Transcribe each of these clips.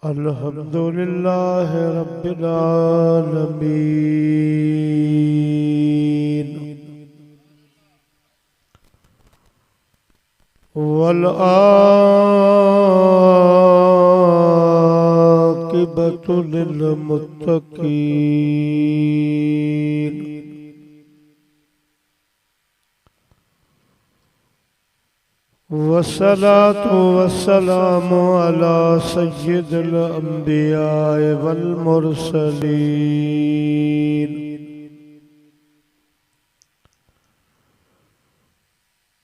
अल्हम्दुलिल्लाह रब्बिल आलमीन वल आक़िबतु लिल मुत्तक़ीन। वस्सलातु वस्सलामु अला सय्यिदिल अंबिया वल मुरसलीन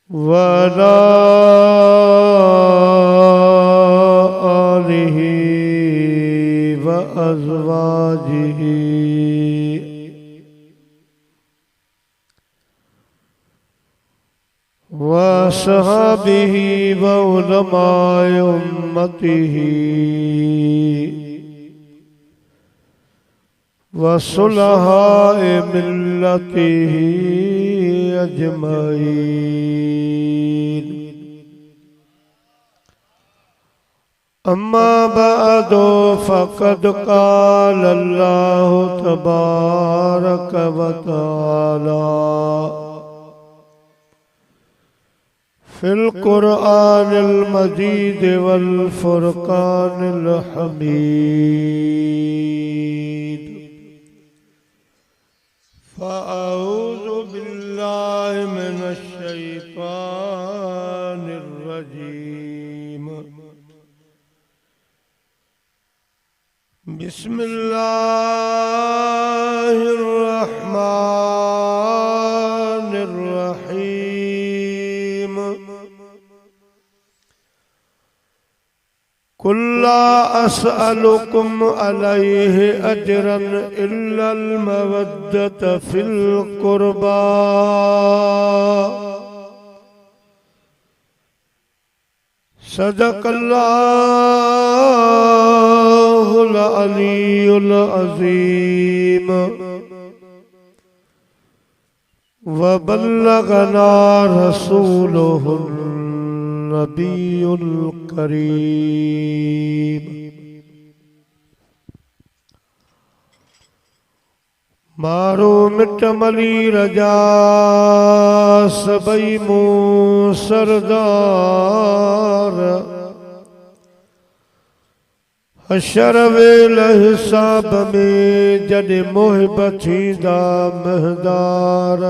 व अला आलिहि व अज़वाजिहि व अस्हाबिहि व उलमाए उम्मतिहि व सुलहाए मिल्लतिहि अजमईन। अम्मा बअदु फ़क़द क़ाल अल्लाहु तबारक व तआला फिल कुरआनिल मजीद वल फुरक़ानिल हमीद। फ़अऊज़ु बिल्लाहि मिनश शैतानिर रजीम। बिस्मिल्लाहिर रहमानिर रहीम। कुल ला अस्अलुकुम अलैहि अजरन इल्लल मवद्दत फिल कुर्बा सदक़ल्लाहुल अलीयुल अज़ीम व बल्लगना रसूलुहुल नबीयुल करीम। मारो मिट मली रजा सबई मूं सरदार हशर वेल हिसाब में जॾहिं मोहिब थींदा महदार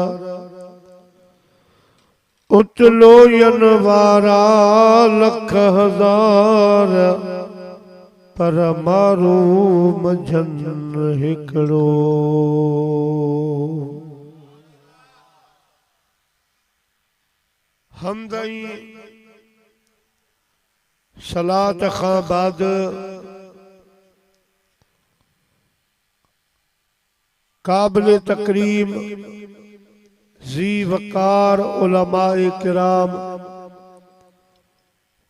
उतलोयन वारा लख हज़ार पर मारू मंझन हिकिड़ो। हमदई सलात खां बाद काबिल तकरीम ज़ी वकार उलमाए किराम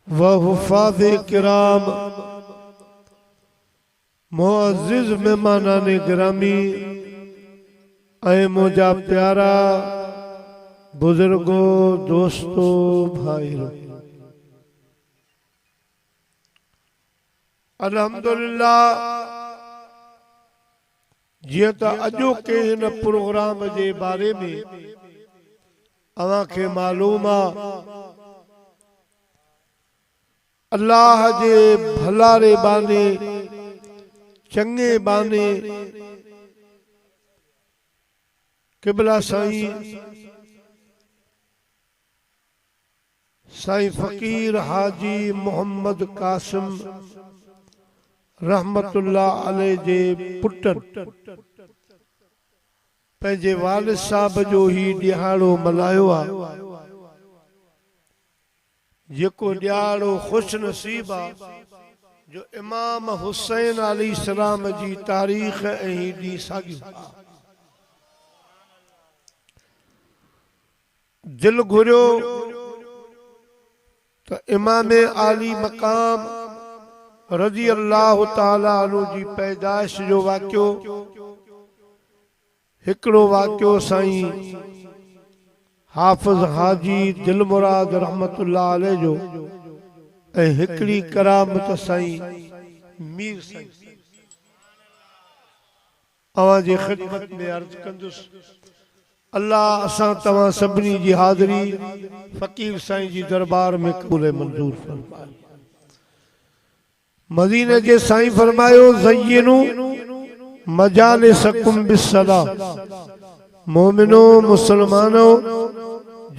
व हुफ़ाज़े किराम मुअज़्ज़िज़ मेहमानाने गिरामी ऐं मुंहिंजा प्यारा बुजुर्गो दोस्तो भाइरो, अल्हम्दुलिल्लाह जिया त अॼोके हिन प्रोग्राम जे बारे में अवां खे मालूम आहे अल्लाह जे भलारे बाने चङे बाने क़िबला साईं फ़कीर हाजी मोहम्मद कासिम रहमतुल्लाह अलैह जे पुटनि पंहिंजे वालिद साहब जो ही ॾियारो मल्हायो आहे, जेको ॾियारो ख़ुश नसीब आहे जो इमाम हुसैन अलैहिस्सलाम जी तारीख़ ऐं ही ॾींहुं साॻियो। दिल घुरियो त इमाम आली मक़ाम रज़ी अल्लाह ताला अन्हु जी पैदाइश जो वाक़ियो हिकिड़ो वाक़ियो साईं हाफ़िज़ हाजी दिलमुराद रहमतुल्लाह अलैह जो ऐं हिकिड़ी करामत साईं मीर साईं अवां जी खिदमत में अर्ज कंदुस अल्लाह असां तवां सभिनी जी हाज़िरी फ़कीर साईं जी दरबार में कबूल मंजूर फरमाए। मदीने जे साईं फरमायो ज़य्यिनु मजालिसकुम बिस्सला मोमिनो मुसलमानो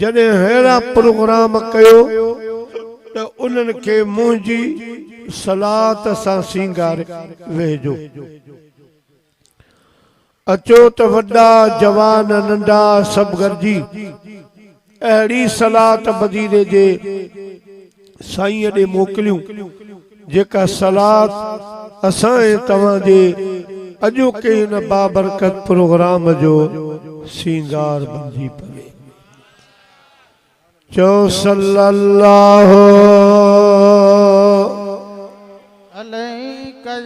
जने हेरा प्रोग्राम कयो तो उन्हनि खे मुंहिंजी सलात सां सींगारे वेझो। अचो तो वड्डा जवान नंढा सब गॾिजी अहिड़ी सलात मदीने जे साईं ॾे मोकिलियूं जेका सलात असां ऐं तव्हां जे अॼोके हिन बाबरकत प्रोग्राम जो सींगार बणिजी पवे। चो सल्लल्लाहु अलैका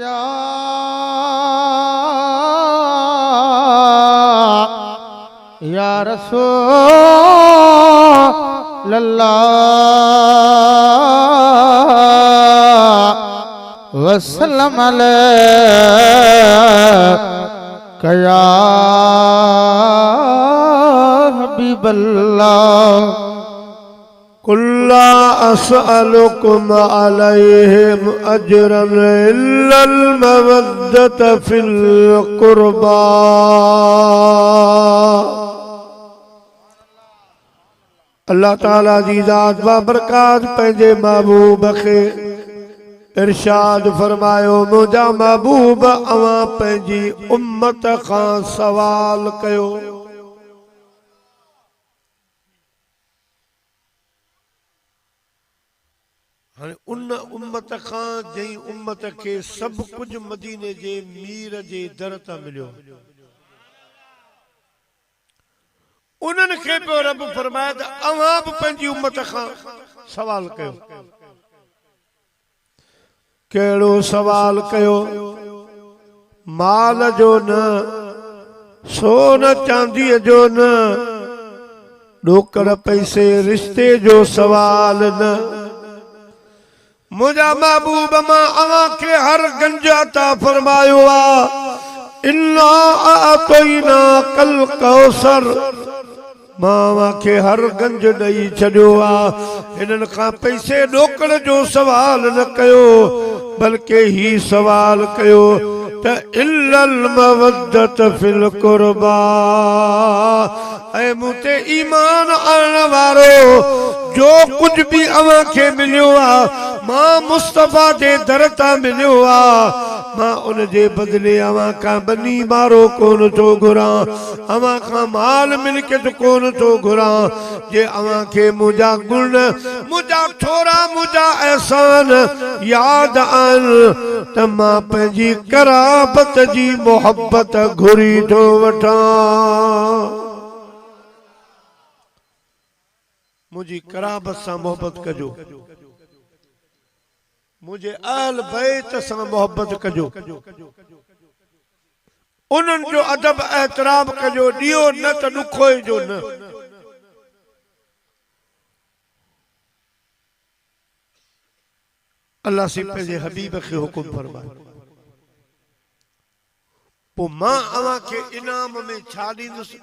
या रसूल अल्लाह वसल्लम अलैका या हबीबल्लाह। कुल्ला असअलुकुम अलैहिम अजरन इल्लल मवद्दत फिल कुर्बा। अल्लाह ताला जी ज़ात बाबरकात पंहिंजे महबूब खे इरशाद फरमायो मुंहिंजा महबूब अवां पंहिंजी उम्मत खां सवाल कयो। उन उम्मत खां जई उम्मत के सब कुछ मदीने जे मीर जे दर तां मिलियो उन्हनि खे पियो रब फरमाए त अवां बि पंहिंजी उम्मत खां सवाल कयो। कहिड़ो सवाल कयो? माल जो न, सोन चांदीअ जो न, ॾोकड़ पैसे रिश्ते जो सवाल न। मुझा महबूब मां अवां खे हर गंज अता फरमायो आ। इन्ना आतैना कल कौसर मां अवां खे हर गंज ॾेई छॾियो आ। हिननि खां पैसे ॾोकड़ जो सवाल न कयो बल्कि ही सवाल कयो त इल्लल मवद्दत फिल कुर्बा। ऐ मूं ते ईमान आणण वारो जो कुछ भी अवां खे मिलियो आ मां मुस्तफा जे दर तां मिलियो आ। मां उन जे बदले अवां खां बनी मारो कोन थो घुरां, अवां खां माल मिल्कियत कोन थो घुरां। जे अवां खे मुंहिंजा गुण, मुंहिंजा थोरा, मुंहिंजा एहसान याद आहिनि त मां पंहिंजी कराबत जी मोहब्बत घुरी थो वठां। मुझी कराबत सां मोहब्बत कजो, मुझे अहल बैत सां मोहब्बत कजो, उन्हनि जो अदब एहतराम कजो, ॾियो न त ॾुखोइजो न। अल्लाह से पंहिंजे हबीब खे हुकुम फरमाए। पोइ मां अवां खे इनाम में छा ॾींदुसि?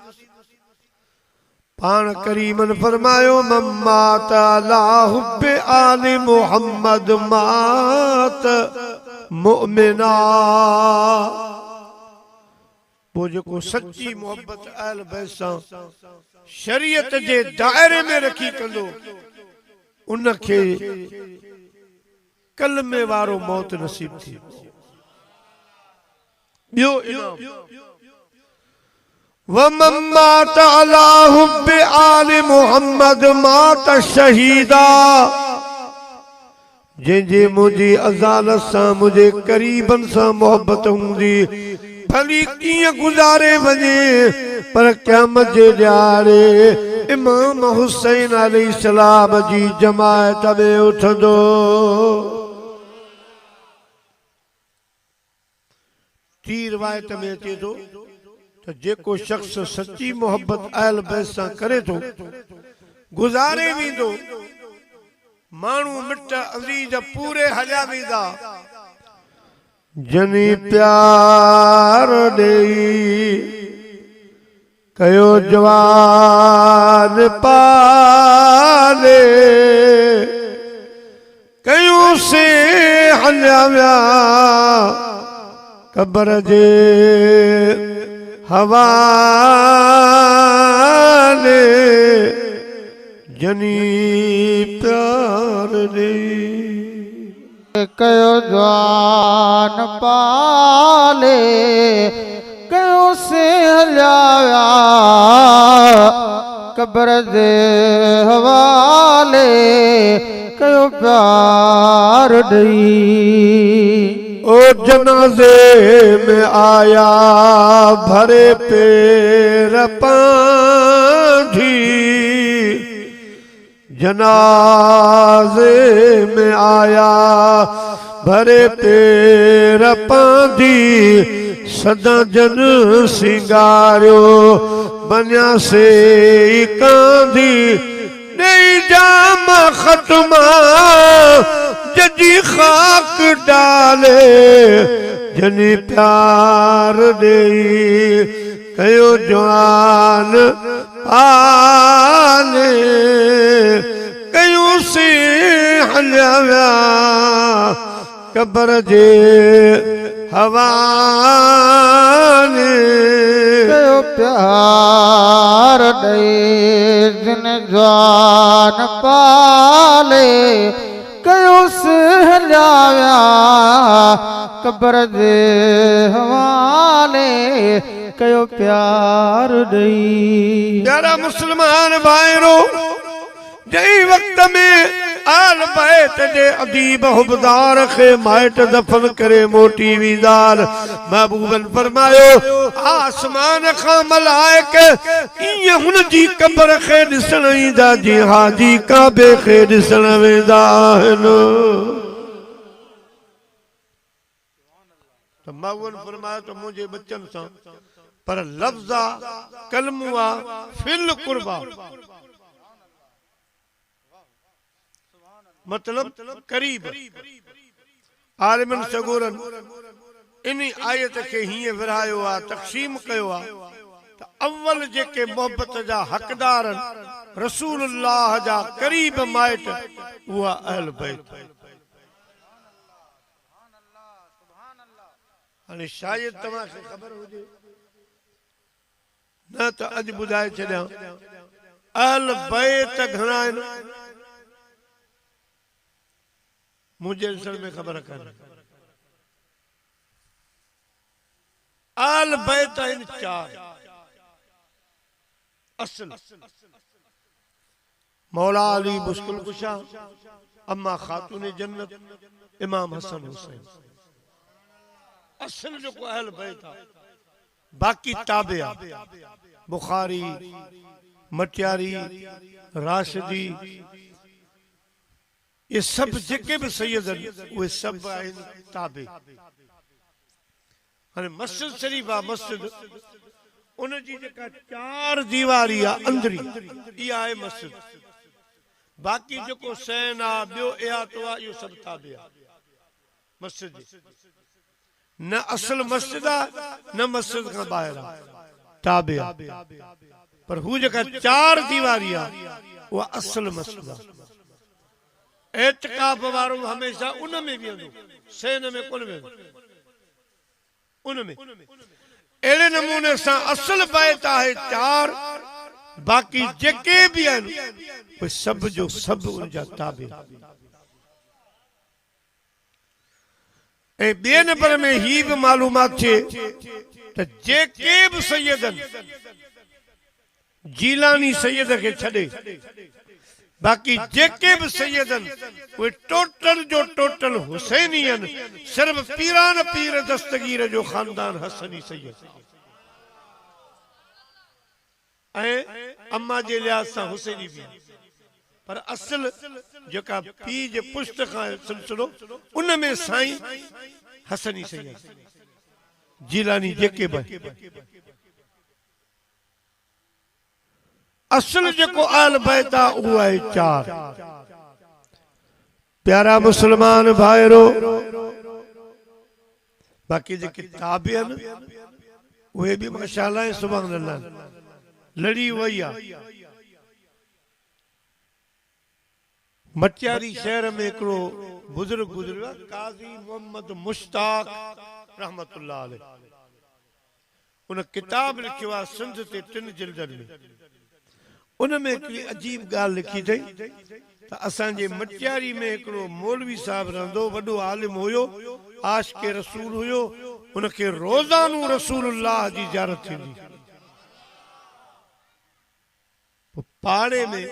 पान करीमन फरमायो मम्मात अला हुब्बे आले मुहम्मद मात मुमिना। वो जेको सच्ची मोहब्बत अहल बैत सां शरीयत जे दायरे में रखी कंदो उनखे कलमे वारो मौत नसीब थी। ॿियो इनाम वमम्मात अला हुब्बे आले मुहम्मद मात शहीदा। जंहिंजे मुंहिंजी अज़ालत सां मुंहिंजे करीबन सां मोहब्बत हूंदी भली कीअं गुज़ारे वञे पर क़यामत जे ॾियारे इमाम हुसैन अलैहिस्सलाम जी जमायत में उथंदो। टी रिवायत में अचे थो तो जेको शख्स सच्ची मोहब्बत अहल बैत सां करे थो गुज़ारे वेंदो माण्हू मिट अज़ीज पूरे हलिया वेंदा जनी प्यार ॾेई कयो जवान पाले कयूं से हलिया विया क़ब्र जे हवाले जनी प्यार ॾेई कयो जवान पाले कयो से हलिया क़ब्र जे हवाले कयो प्यार ॾेई ओ जनाज़े में आया भरे पेर पांधी जनाज़े में आया भरे पेर पांधी सदा जन सिंगारियो बनिया से कांधी नहीं जाम खत्मा जजी खाक डाले जनी प्यार देई कयो जवान आले कयो से हलिया विया क़ब्र जे हवाले कयो प्यार ॾेई जिन जवान पाले कयो से हलिया विया क़ब्र जे हवाले कयो प्यार ॾेई प्यारा मुसलमान भाइरो जई वक्त में आल बैत जे अदीब हुबदार खे माइट दफन करे मोटी वीदार महबूबन फरमायो आसमान खां मलाइक ईअं हुन जी क़ब्र खे ॾिसण ईंदा जी हाजी काबे खे ॾिसण वेंदा आहिनि त महबूबन फरमायो त मुंहिंजे बच्चन सां पर लफ्ज़ा कलमुआ फिल कुर्बा मतलब करीब आलिमन सगोरन इन आयत के हीअं विरहायो आ तक़सीम कयो आ त अव्वल जेके मोहब्बत जा हक़दार रसूलुल्लाह जा करीब माइट उहा अहल बैत हाणे शायद तव्हांखे ख़बर हुजे न त अॼु ॿुधाए छॾियां अहल बैत घणा आहिनि मुझे असल में खबर कर आल बैत इन चार असल मौला अली मुश्किल कुशा अम्मा खातून जन्नत इमाम हसन हुसैन असल जो को अहल बैत बाकी ताबे बुखारी मटियारी राशिदी ये सब जेके भी सैयद वे सब ताबे हाने मस्जिद शरीफ आ मस्जिद उन जी जेका चार दीवारी आ अंदरी इहा आहे मस्जिद बाकी जेको सैन आ ॿियो इहातो आ इहो सब ताबे आ मस्जिद न असल मस्जिद आ न मस्जिद खां ॿाहिर आ ताबे आ पर हू जेका चार दीवारी आ उहा असल मस्जिद आ एतकाफ वारो हमेशा उन में वेंदो सेन में कोन वेंदो उन में अहिड़े नमूने सां असल बैत आहे चार बाकी जेके भी आहिनि उहे सभ जो सभ उन जा ताबे ऐं ॿिए नंबर में ही बि मालूमात थिए त जेके बि सैयदनि जीलानी सैयद खे छॾे बाकी जेके भी सैयदन वे टोटल जो टोटल हुसैनियन सिर्फ पीरान पीर दस्तगीर जो खानदान हसनी सैयद अम्मा जे लिहाज सां हुसैनी भी पर असल जेका पी जे पुश्त खां सिलसिलो उन में साईं हसनी सैयद जीलानी जेके भी असल जेको आल बैत आ उहो आहे चार प्यारा मुसलमान भाइरो बाक़ी जेके ताबे आहिनि उहे बि माशाअल्लाह सुभान अल्लाह लड़ी वई आहे। मटियारी शहर में हिकिड़ो बुजुर्ग गुज़रियो आहे, काज़ी मोहम्मद मुश्ताक रहमतुल्लाह अलैह। उन किताब लिखियो आहे सिंध ते 3 जिल्दनि में। उन में हिकिड़ी अजीब ॻाल्हि लिखी अथई त असांजे मटियारी में हिकिड़ो मौलवी साहिब रहंदो, वॾो आलिम हुयो, आशिक़े रसूल हुयो। उनखे रोज़ानो रसूलुल्लाह जी ज़ियारत थींदी। पाड़े में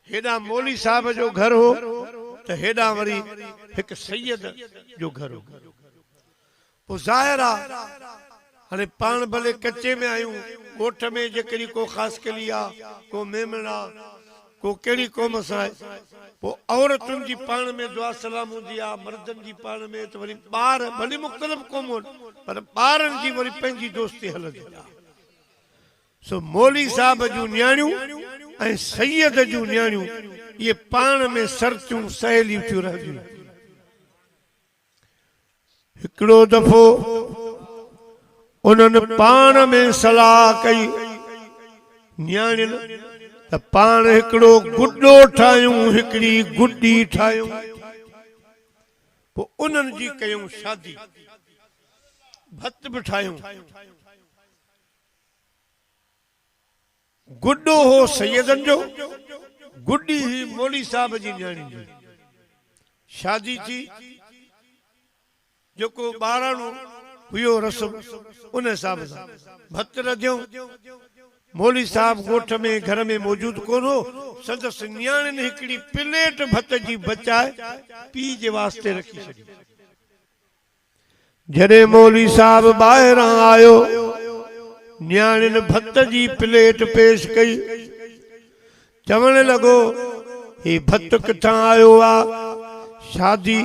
हेॾा मौली साहब जो घर हो त हेॾा वरी हिकु सैयद जो घर हो। पोइ ज़ाहिर आहे हाणे पाण भले कच्चे में आहियूं, ॻोठ में जेकॾहिं को ख़ासि कली आहे, को मेमण आहे, को कहिड़ी क़ौम सां आहे, पोइ औरतुनि जी पाण में दुआ सलाम हूंदी आहे, मर्दनि जी पाण में त वरी ॿार भले मुख़्तलिफ़ क़ौमूं पर ॿारनि जी वरी पंहिंजी दोस्ती हलंदी आहे। सो मौली साहब जूं न्याणियूं ऐं सैयद जूं न्याणियूं इहे पाण में सरतियूं सहेलियूं थियूं रहंदियूं। हिकिड़ो दफ़ो उन्हनि पाण में सलाह कई न्याणियुनि त पाण हिकिड़ो गुॾो ठाहियूं, हिकिड़ी गुॾी ठाहियूं। पोइ उन्हनि जी कयूं शादी, भत बि ठाहियूं। गुॾो हो सैयदनि जो, गुॾी ही मौली साहब जी न्याणी जी। शादी थी, जेको ॿाराणो हुयो रस्म उन हिसाब सां भत रधियूं। मौली साहब ॻोठ में घर में मौजूद कोन हो, संदसि न्याणियुनि हिकिड़ी प्लेट भत जी बचाए पीउ जे वास्ते रखी छॾी। जॾहिं मौली साहब ॿाहिरां आयो, न्याणियुनि भत जी प्लेट पेश कई, चवण लॻो ही भत किथां आयो आहे, शादी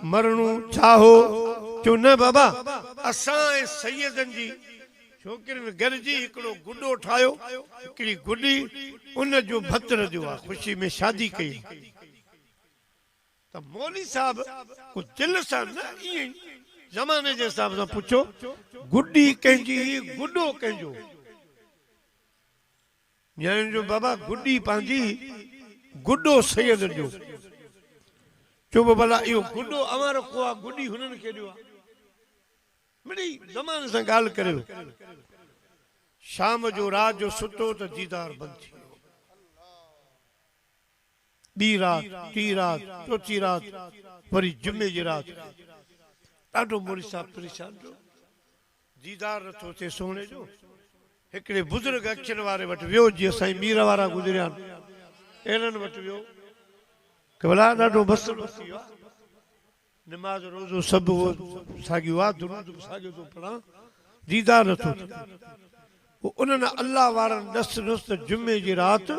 मरणो छा हो? चयो न बाबा, असां ऐं सैयदनि जी छोकिरियुनि गॾिजी हिकिड़ो गुॾो ठाहियो, हिकिड़ी गुॾी, उन जो भत रधियो आहे, ख़ुशी में शादी कई। त मौली साहब को दिलि सां न, ईअं ज़माने जे हिसाब सां पुछो, गुॾी कंहिंजी, गुॾो कंहिंजो? न्याणियुनि जो बाबा गुॾी पंहिंजी, गुॾो सैयद जो। चयो भला इहो गुॾो अवां रखो आहे, गुॾी हुननि खे ॾियो आहे। मिड़ी ज़माने सां ॻाल्हि करियो। शाम जो रात जो सुतो त दीदार बंदि थी वियो। ॿी राति, टी राति, चौथी राति, वरी जुमे जी राति। ॾाढो मौली साहब परेशान थियो, दीदार नथो थिए सोने जो। हिकिड़े बुज़ुर्ग अखियुनि वारे वटि वियो, जीअं साईं मीर वारा गुज़रिया आहिनि, अहिड़नि वटि वियो कि भला ॾाढो मसइलो थी वियो आहे, नमाज़ रोज़ो सभु साॻियो आहे, दुरूद बि साॻियो थो पढ़ां, दीदार नथो थिए। पोइ उन्हनि अलाह वारनि ॾस ॾस जुमे जी राति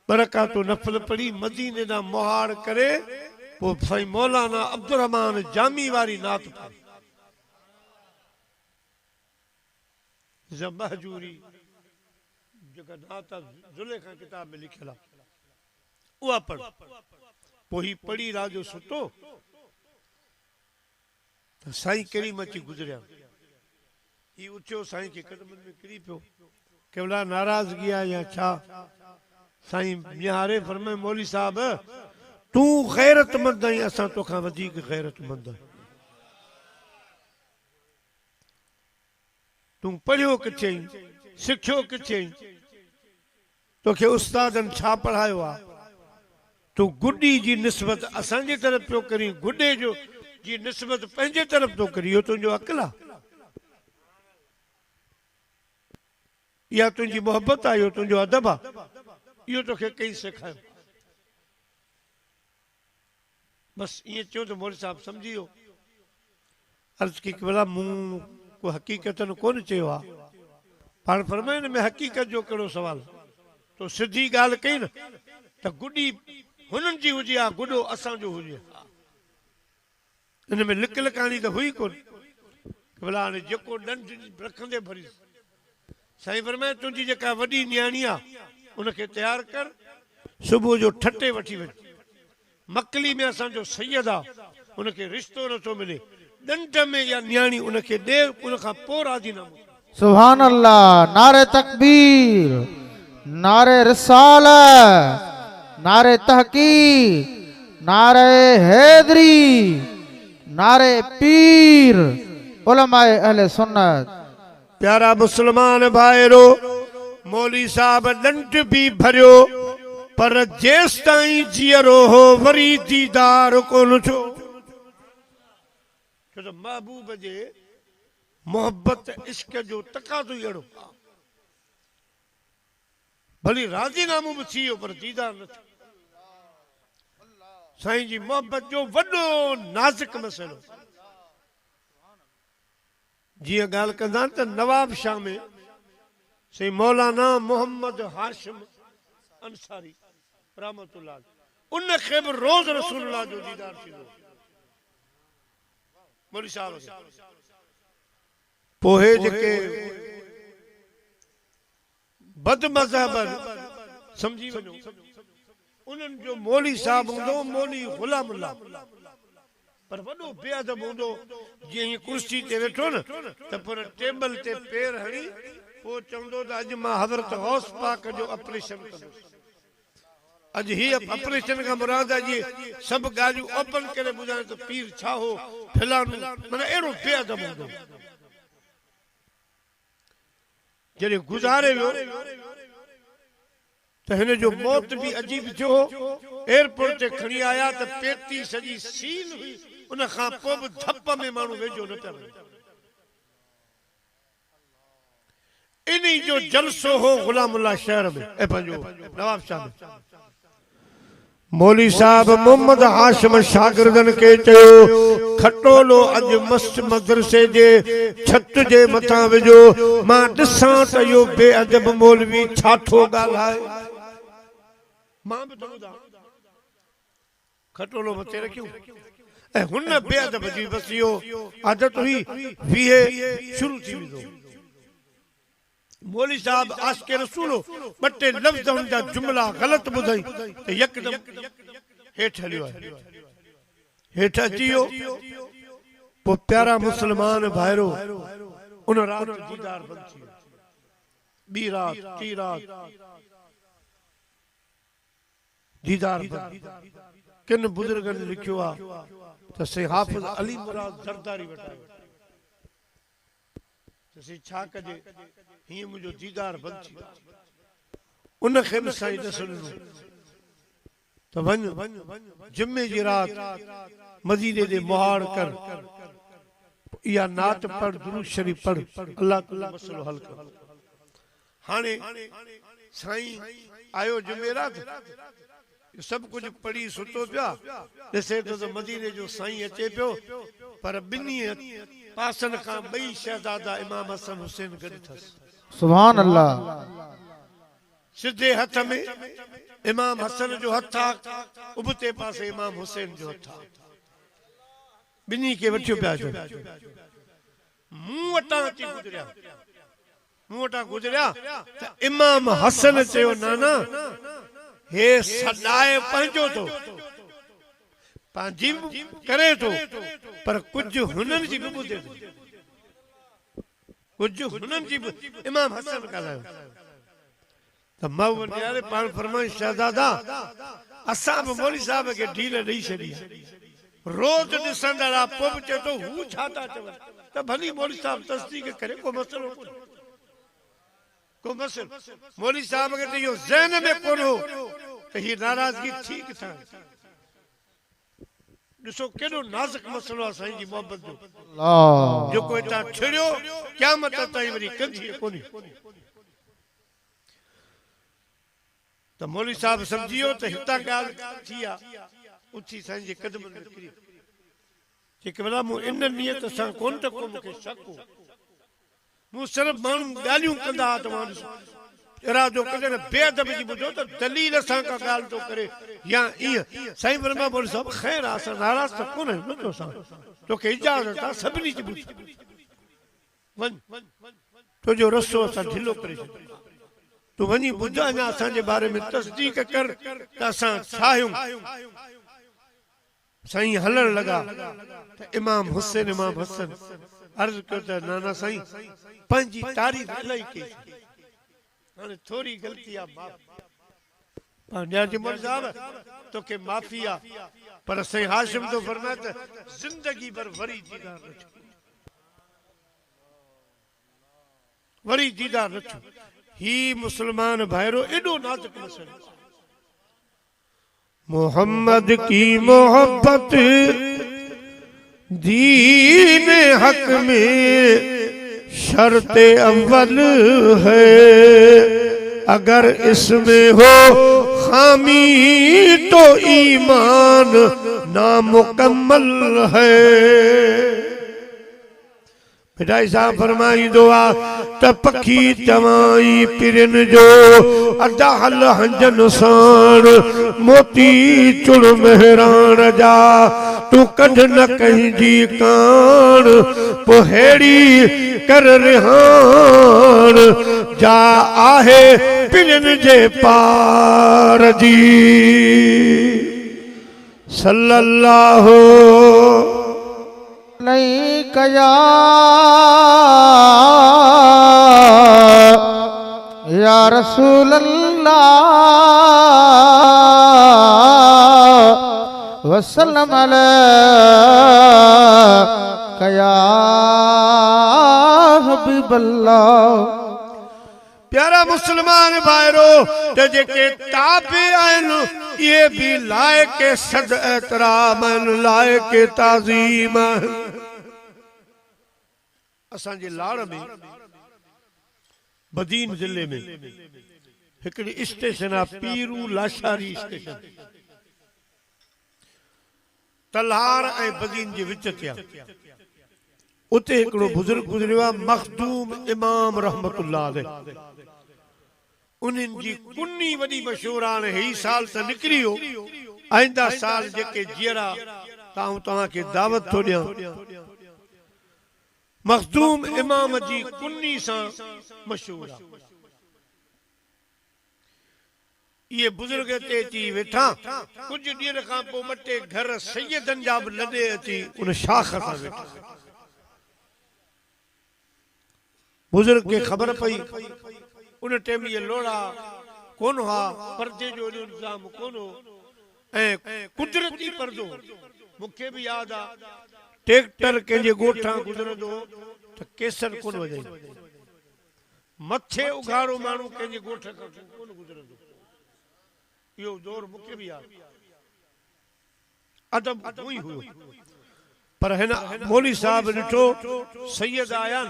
बरकातो नफ़ल पढ़ी, मदीने ॾांहुं मुहाड़ करे, पोइ साईं मौलाना अब्दुर्रहमान जामी वारी नात पढ़ी, ज़महजूरी जेका नात ज़ुलेखा किताब में लिखियल आहे उहा पढ़। पोइ ही पढ़ी रात जो सुतो त साईं कहिड़ी मची गुज़रिया। ही उथियो, साईं खे कदमनि में किरी पियो, केवला नाराज़गी आहे या छा? साईं निहारे फरमाए, मौली साहब तूं ग़ैरतमंद आहीं, असां तोखां वधीक ग़ैरतमंद आहियूं। तूं पढ़ियो किथे आहीं, सिखियो किथे आहीं, तोखे उस्तादनि छा पढ़ायो आहे? तूं गुॾी जी निस्बत असांजे तरफ़ पियो करीं, गुॾे जो जी निस्बत पंहिंजे तरफ़ थो करीं, इहो तुंहिंजो अक़ल आहे? इहा तुंहिंजी मोहबत आहे, इहो तुंहिंजो अदब आहे? इहो तोखे कई सेखारियो? बसि ईअं चयो त मौली साहब सम्झी वियो। अर्ज़ु कई भला मूं को हक़ीक़तन कोन चयो आहे। पाण फरमाए न में हक़ीक़त जो कहिड़ो सुवाल? तो सिधी ॻाल्हि कई न त गुॾी हुननि जी हुजे हा, गुॾो असांजो हुजे हा। हिन में लिक लिकाणी त हुई कोन। भला हाणे जेको ॾंड रखंदे भरी, साईं फरमाए तुंहिंजी जेका वॾी न्याणी आहे उनखे तयारु कर, सुबुह जो ठटे वठी वञ। मकली में असांजो सैयद आहे, उनखे रिश्तो नथो मिले, ॾंड में या न्याणी उनखे ॾे, उनखां पोइ राज़ीनामो। सुभान अल्लाह। नारे तकबीर, नारे रिसालत, नारे तहकीक, नारे हैदरी, नारे पीर, उलमाए अहले सुन्नत। प्यारा मुसलमान भाइरो, मौली साहब ॾंड बि भरियो, पर जेसि ताईं जीअरो हो वरी दीदार कोन थियो। छो त महबूब जे मोहब्बत इश्क जो तक़ाज़ो अहिड़ो, भली राज़ीनामो बि थी वियो पर दीदार न थियो। साईं जी मोहब्बत जो वॾो नाज़ुक मसइलो। जीअं ॻाल्हि कंदा त नवाब शाह में साईं मौलाना मोहम्मद हाशिम अंसारी रहमतुल्लाह, उनखे बि रोज़ रसूलुल्लाह जो दीदार थींदो। मौलवी साहब पोइ जेके बद मज़हब समझी वञो, उन्हनि जो मौलवी साहब हूंदो मौलवी गुलाम अल्लाह, पर वॾो बेअदब हूंदो। जीअं हीअं कुर्सी ते वेठो न त पर टेबल ते पेर हणी पोइ चवंदो त अॼु मां हज़रत गौस पाक जो ऑपरेशन कंदुसि। अॼु हीअ ऑपरेशन खां मुराद आहे सभु ॻाल्हियूं ओपन करे ॿुधाए त पीर छा हो फिलानो, माना अहिड़ो बेअदब हूंदो। जॾहिं गुज़ारे वियो त हिन जो मौत बि अजीब थियो। एयरपोर्ट ते खणी आया त पेटी सॼी सील हुई, उन खां पोइ बि धप में माण्हू वेझो न पिया वञनि। इन जो जलसो हो गुलामुल्लाह शहर में ऐं पंहिंजो नवाब शाह में। मौलवी साहब मोहम्मद हाशिम शागिर्दनि खे चयो, खटोलो अॼु मस्त मदरसे जे छत जे मथां विझो, मां ॾिसां त इहो बेअदब मौलवी छा थो ॻाल्हाए। मां बि त ॿुधां, खटोलो मथे रखियो ऐं हुन बेअदब जी बस इहो आदत हुई, वीहे शुरू थी वेंदो। मौलवी साहब आशिक़े रसूल ॿ टे लफ़्ज़ हुन जा जुमला ग़लति ॿुधाई त यकदम हेठि हलियो आहे, हेठि अची वियो। पोइ प्यारा मुस्लमान भाइरो, उन राति दीदार बंदि थी वियो। ॿी राति टी राति दीदार बंदि। किन बुज़ुर्गनि लिखियो आहे त से हाफ़िज़ अली मुराद ज़रदारी वटायो त से छा कजे, हीअं मुंहिंजो दीदार बंदि थी वियो। उनखे बि साईं ॾिसण ॾिनो त वञ जुमे जी राति मदीने जे मुहाड़ कर, इहा नात पढ़, दुरूद शरीफ़ पढ़, अल्लाह ताला मसइलो हल कर। हाणे साईं आयो जुमेरात, सभु कुझु पढ़ी सुतो पिया, ॾिसे थो त मदीने जो साईं अचे पियो, पर ॿिन्ही पासनि खां ॿई शहज़ादा इमाम हसन हुसैन गॾु अथसि। सुभान अल्लाह। सिधे हथ में इमाम हसन जो हथ आहे, उबते पासे इमाम हुसैन जो हथ आहे। ॿिन्ही खे वठियो पिया अचनि। मूं वटां अची गुज़रिया त इमाम हसन चयो, नाना हे सॾाए पंहिंजो थो, पंहिंजी करे थो, पर कुझु हुननि जी बि ॿुधे थो, कुझु हुननि जी बि। इमाम हसन ॻाल्हायो त मां यार पाण फरमाई, शहज़ादा असां बि मौलवी साहब खे ढील ॾेई छॾी, रोज़ ॾिसंदड़ आहे, पोइ बि चए थो हू छा था चवनि, त भली मौलवी साहब तस्दीक करे, को मसइलो कोन्हे, को मसइलो। मौलवी साहब खे त इहो ज़हन में कोन हो त हीअ नाराज़गी ठीक था। ॾिसो केॾो नाज़ुक मसइलो आहे साईं जी मोहब्बत जो, जेको हितां छिड़ियो क़यामत ताईं वरी कंदी कोन्हे। त मौलवी साहब सम्झी वियो त हितां ॻाल्हि थी आहे, उथी साईं जे क़दमनि में किरी जेके भला मूं इन नियत सां कोन त को मूंखे शक हो, मूं सिर्फ़ु माण्हू ॻाल्हियूं कंदा हुआ त मां ॾिसो इरादो कॾहिं न बेअदब जी ॿुधो त दलील सां का ॻाल्हि थो करे या ईअं। साईं फरमा मौलवी साहब ख़ैर आहे, असां नाराज़ त कोन आहियूं, न असां तोखे इजाज़त आहे, सभिनी जी ॿुधी वञ, तुंहिंजो रस्तो असां ढिलो करे छॾियो, तूं वञी ॿुध, अञा असांजे बारे में तस्दीक कर त असां छा आहियूं। साईं हलण लगा त इमाम हुसैन इमाम हसन अर्ज कयो त नाना साईं पंहिंजी तारीफ़ इलाही कई हाणे थोरी ग़लती आहे माफ़ पंहिंजा साहब तोखे माफ़ी आहे पर साईं हाशिम तो फरमाए त ज़िंदगी भर वरी दीदार न छो वरी दीदार न छो ही मुसलमान भाइरो एॾो नाज़ुक मसइलो मोहम्मद की मोहब्बत दीन हक में शर्त अव्वल है अगर इसमें हो खामी तो ईमान नामुकम्मल है मिठाई साहब फरमाई दुआ त पखी चवाई पिरन जो अदा हल हंजन साण मोती चुड़ मेहरान जा तू कढ न कहीं जी कान पोहेड़ी कर रिहान जा आहे पिरन जे पार जी सल्लल्लाहु नहीं कया या रसूल अल्लाह वसल्लम कया हबीब अल्लाह प्यारा मुसलमान भाइरो ते जेके ताबे आहिनि ये भी लायक सद एहतराम लायक ताज़ीम असांजे लाड़ में बदीन जिले में हिकड़ी स्टेशन आहे पीरू लाशारी स्टेशन तलहार ऐं बदीन जे विच ते आहे उते हिकड़ो बुजुर्ग गुज़रियो आहे मखदूम इमाम रहमतुल्लाह अलैह उन्हनि जी कुन्नी वॾी मशहूर हाणे ही साल त निकिरी वियो आईंदा साल जेके जीअरा तव्हांखे दावत थो ॾियां मखदूम इमाम जी कुन्नी सां मशहूर आहे ये बुजुर्ग ते अची वेठा कुछ ॾींहं खां पोइ ॿ टे घर सैयदनि जा बि लॾे अची उन शाख सां वेठा बुजुर्ग खे ख़बर पई उन टाइम ये लोड़ा कोन हा पर्दे जो इंतजाम कोन हो ऐं कुदरती पर्दो मूंखे बि यादि आहे ट्रैक्टर कंहिंजे ॻोठां गुज़रंदो त केसर कोन वॼाई मथे उघाड़ो माण्हू कंहिंजे ॻोठ खां कोन गुज़रंदो इहो दौर मूंखे बि यादि अदब हुई हुयो पर हिन मौली साहब ॾिठो सैयद आया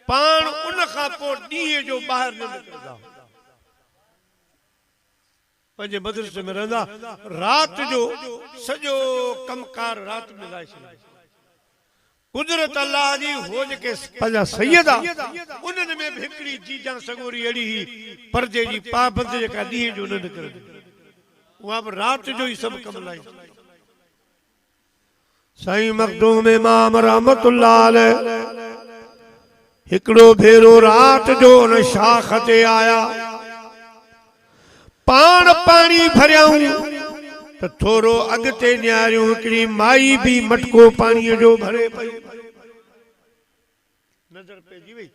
पाण उन खां पोइ ॾींहं जो ॿाहिरि न निकिरंदा पंहिंजे मदरसे में रहंदा राति जो सॼो कमकार राति में लाए छॾींदा कुदरत अल्लाह जी हो जेके पंहिंजा सैयद आहे उन्हनि में बि हिकिड़ी जीजा सगोरी अहिड़ी हुई पर्दे जी पाबंदी जेका ॾींहं जो न निकिरंदी उहा बि राति जो ई सभु कम लाई साईं मखदूम इमाम रहमतुल्लाह अलैह हिकड़ो भेरो राति जो उन शाख ते आया पाण पाणी भरियाऊं त थोरो अॻिते निहारियूं हिकिड़ी माई बि मटको पाणीअ जो भरे पई नज़र पइजी वई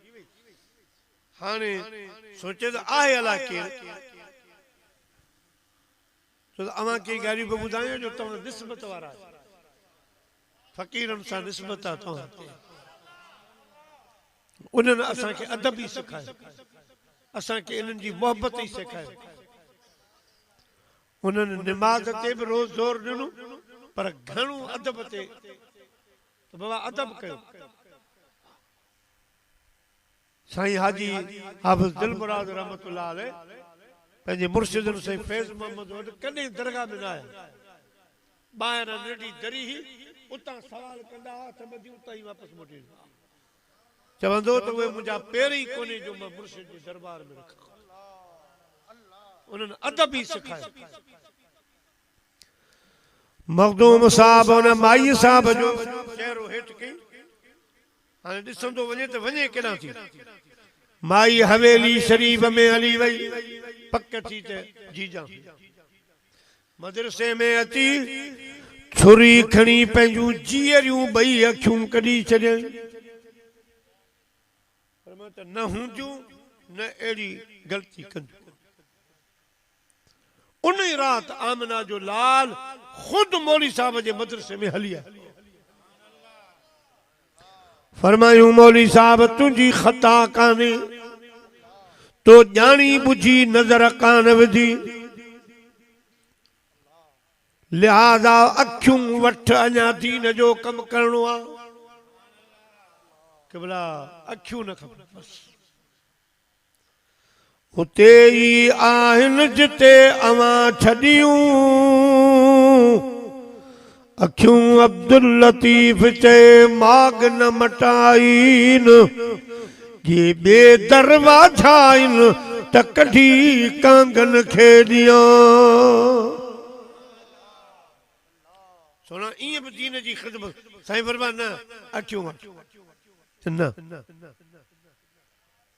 हाणे सोचे त आहे अला केरु छो त अवां के ॻाल्हियूं बि ॿुधायूं जो तव्हां निस्बत वारा फ़क़ीरनि सां निस्बत आहे तव्हां उन्हनि असांखे अदब ई सेखारियो असांखे इन्हनि जी मोहबत ई सेखारियो उन्हनि निमाज़ ते बि रोज़ ज़ोर ॾिनो पर घणो अदब ते त बाबा अदब कयो साईं हाजी हाफ़िज़ दिलमुराद रहमतुल्लाह अलैह पंहिंजे मुर्शिदनि साईं फैज़ मोहम्मद वटि कॾहिं दरगाह में न आया ॿाहिरि नंढी दरी हुई उतां सवाल कंदा हुआ त ॿधी उतां ई वापसि मोटी चवंदो त उहे मुंहिंजा पेर ई कोन्हे जो मां मुर्शिद जे दरबार में रखां उन्हनि अदब ई सेखारियो मखदूम साहब उन माई साहब जो चहिरो हेठि कई हाणे ॾिसंदो वञे त वञे केॾां थी माई हवेली शरीफ़ में हली वई पक थी त जीजा मदरसे में अची छुरी खणी पंहिंजूं जीअरियूं ॿई अखियूं कढी छॾियनि त न हूंदियूं न अहिड़ी ग़लती कंदियूं उन ई राति आमना जो लाल खुद मौली साहब जे मदरसे में हली आयो फरमायूं मौली साहब तुंहिंजी ख़ता कान्हे तो ॼाणी ॿुझी नज़र कान विधी लिहाज़ा अखियूं वठ अञा दीन जो कमु करणो आहे क़िबला अखियूं न खपनि बस हुते ई आहिनि जिते अवां छॾियूं अखियूं अब्दुल लतीफ़ चए माग न मटाइन ये बे दरवाजा आहिनि त कढी कांगन खे ॾियां सोना ईअं बि दीन जी ख़िदमत साईं फरमाए न अखियूं वठ न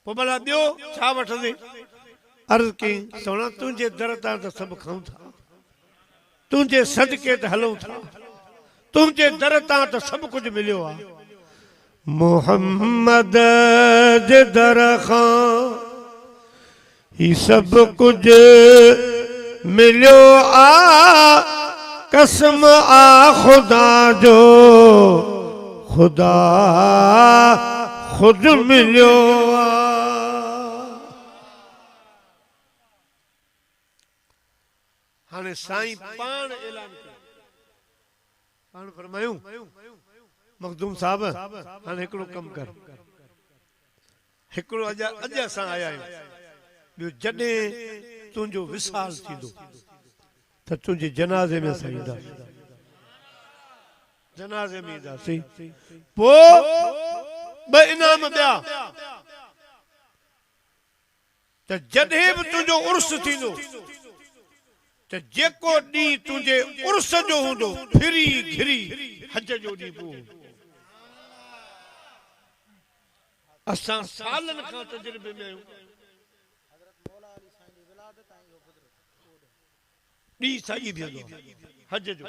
पोइ भला ॿियो छा वठंदे अर्ज़ कई सोना तुंहिंजे दर तां त सभु खाऊं था तुंहिंजे सदके ते हलूं था तुंहिंजे दर तां त सभु कुझु मिलियो आहे मोहम्मद जे दर खां ही सभु कुझु मिलियो आ कसम आ खुदा जो खुदा खुद मिलियो आ हाणे साईं पाण ऐलान कयो पाण फरमायूं मखदूम साहब हाणे हिकिड़ो कमु कर हिकिड़ो अॼु असां आया आहियूं ॿियो जॾहिं तुंहिंजो विसाल थींदो त तुंहिंजे जनाज़े में असां ईंदासीं जनाज़े में ईंदासीं पोइ ॿ इनाम ॿिया त जॾहिं बि तुंहिंजो उर्स थींदो त जेको ॾींहुं तुंहिंजे उर्स जो हूंदो फिरी घिरी हज जो ॾींहुं पोइ असां सालनि खां तजुर्बे में आहियूं ॾींहुं साईं बीहंदो हज जो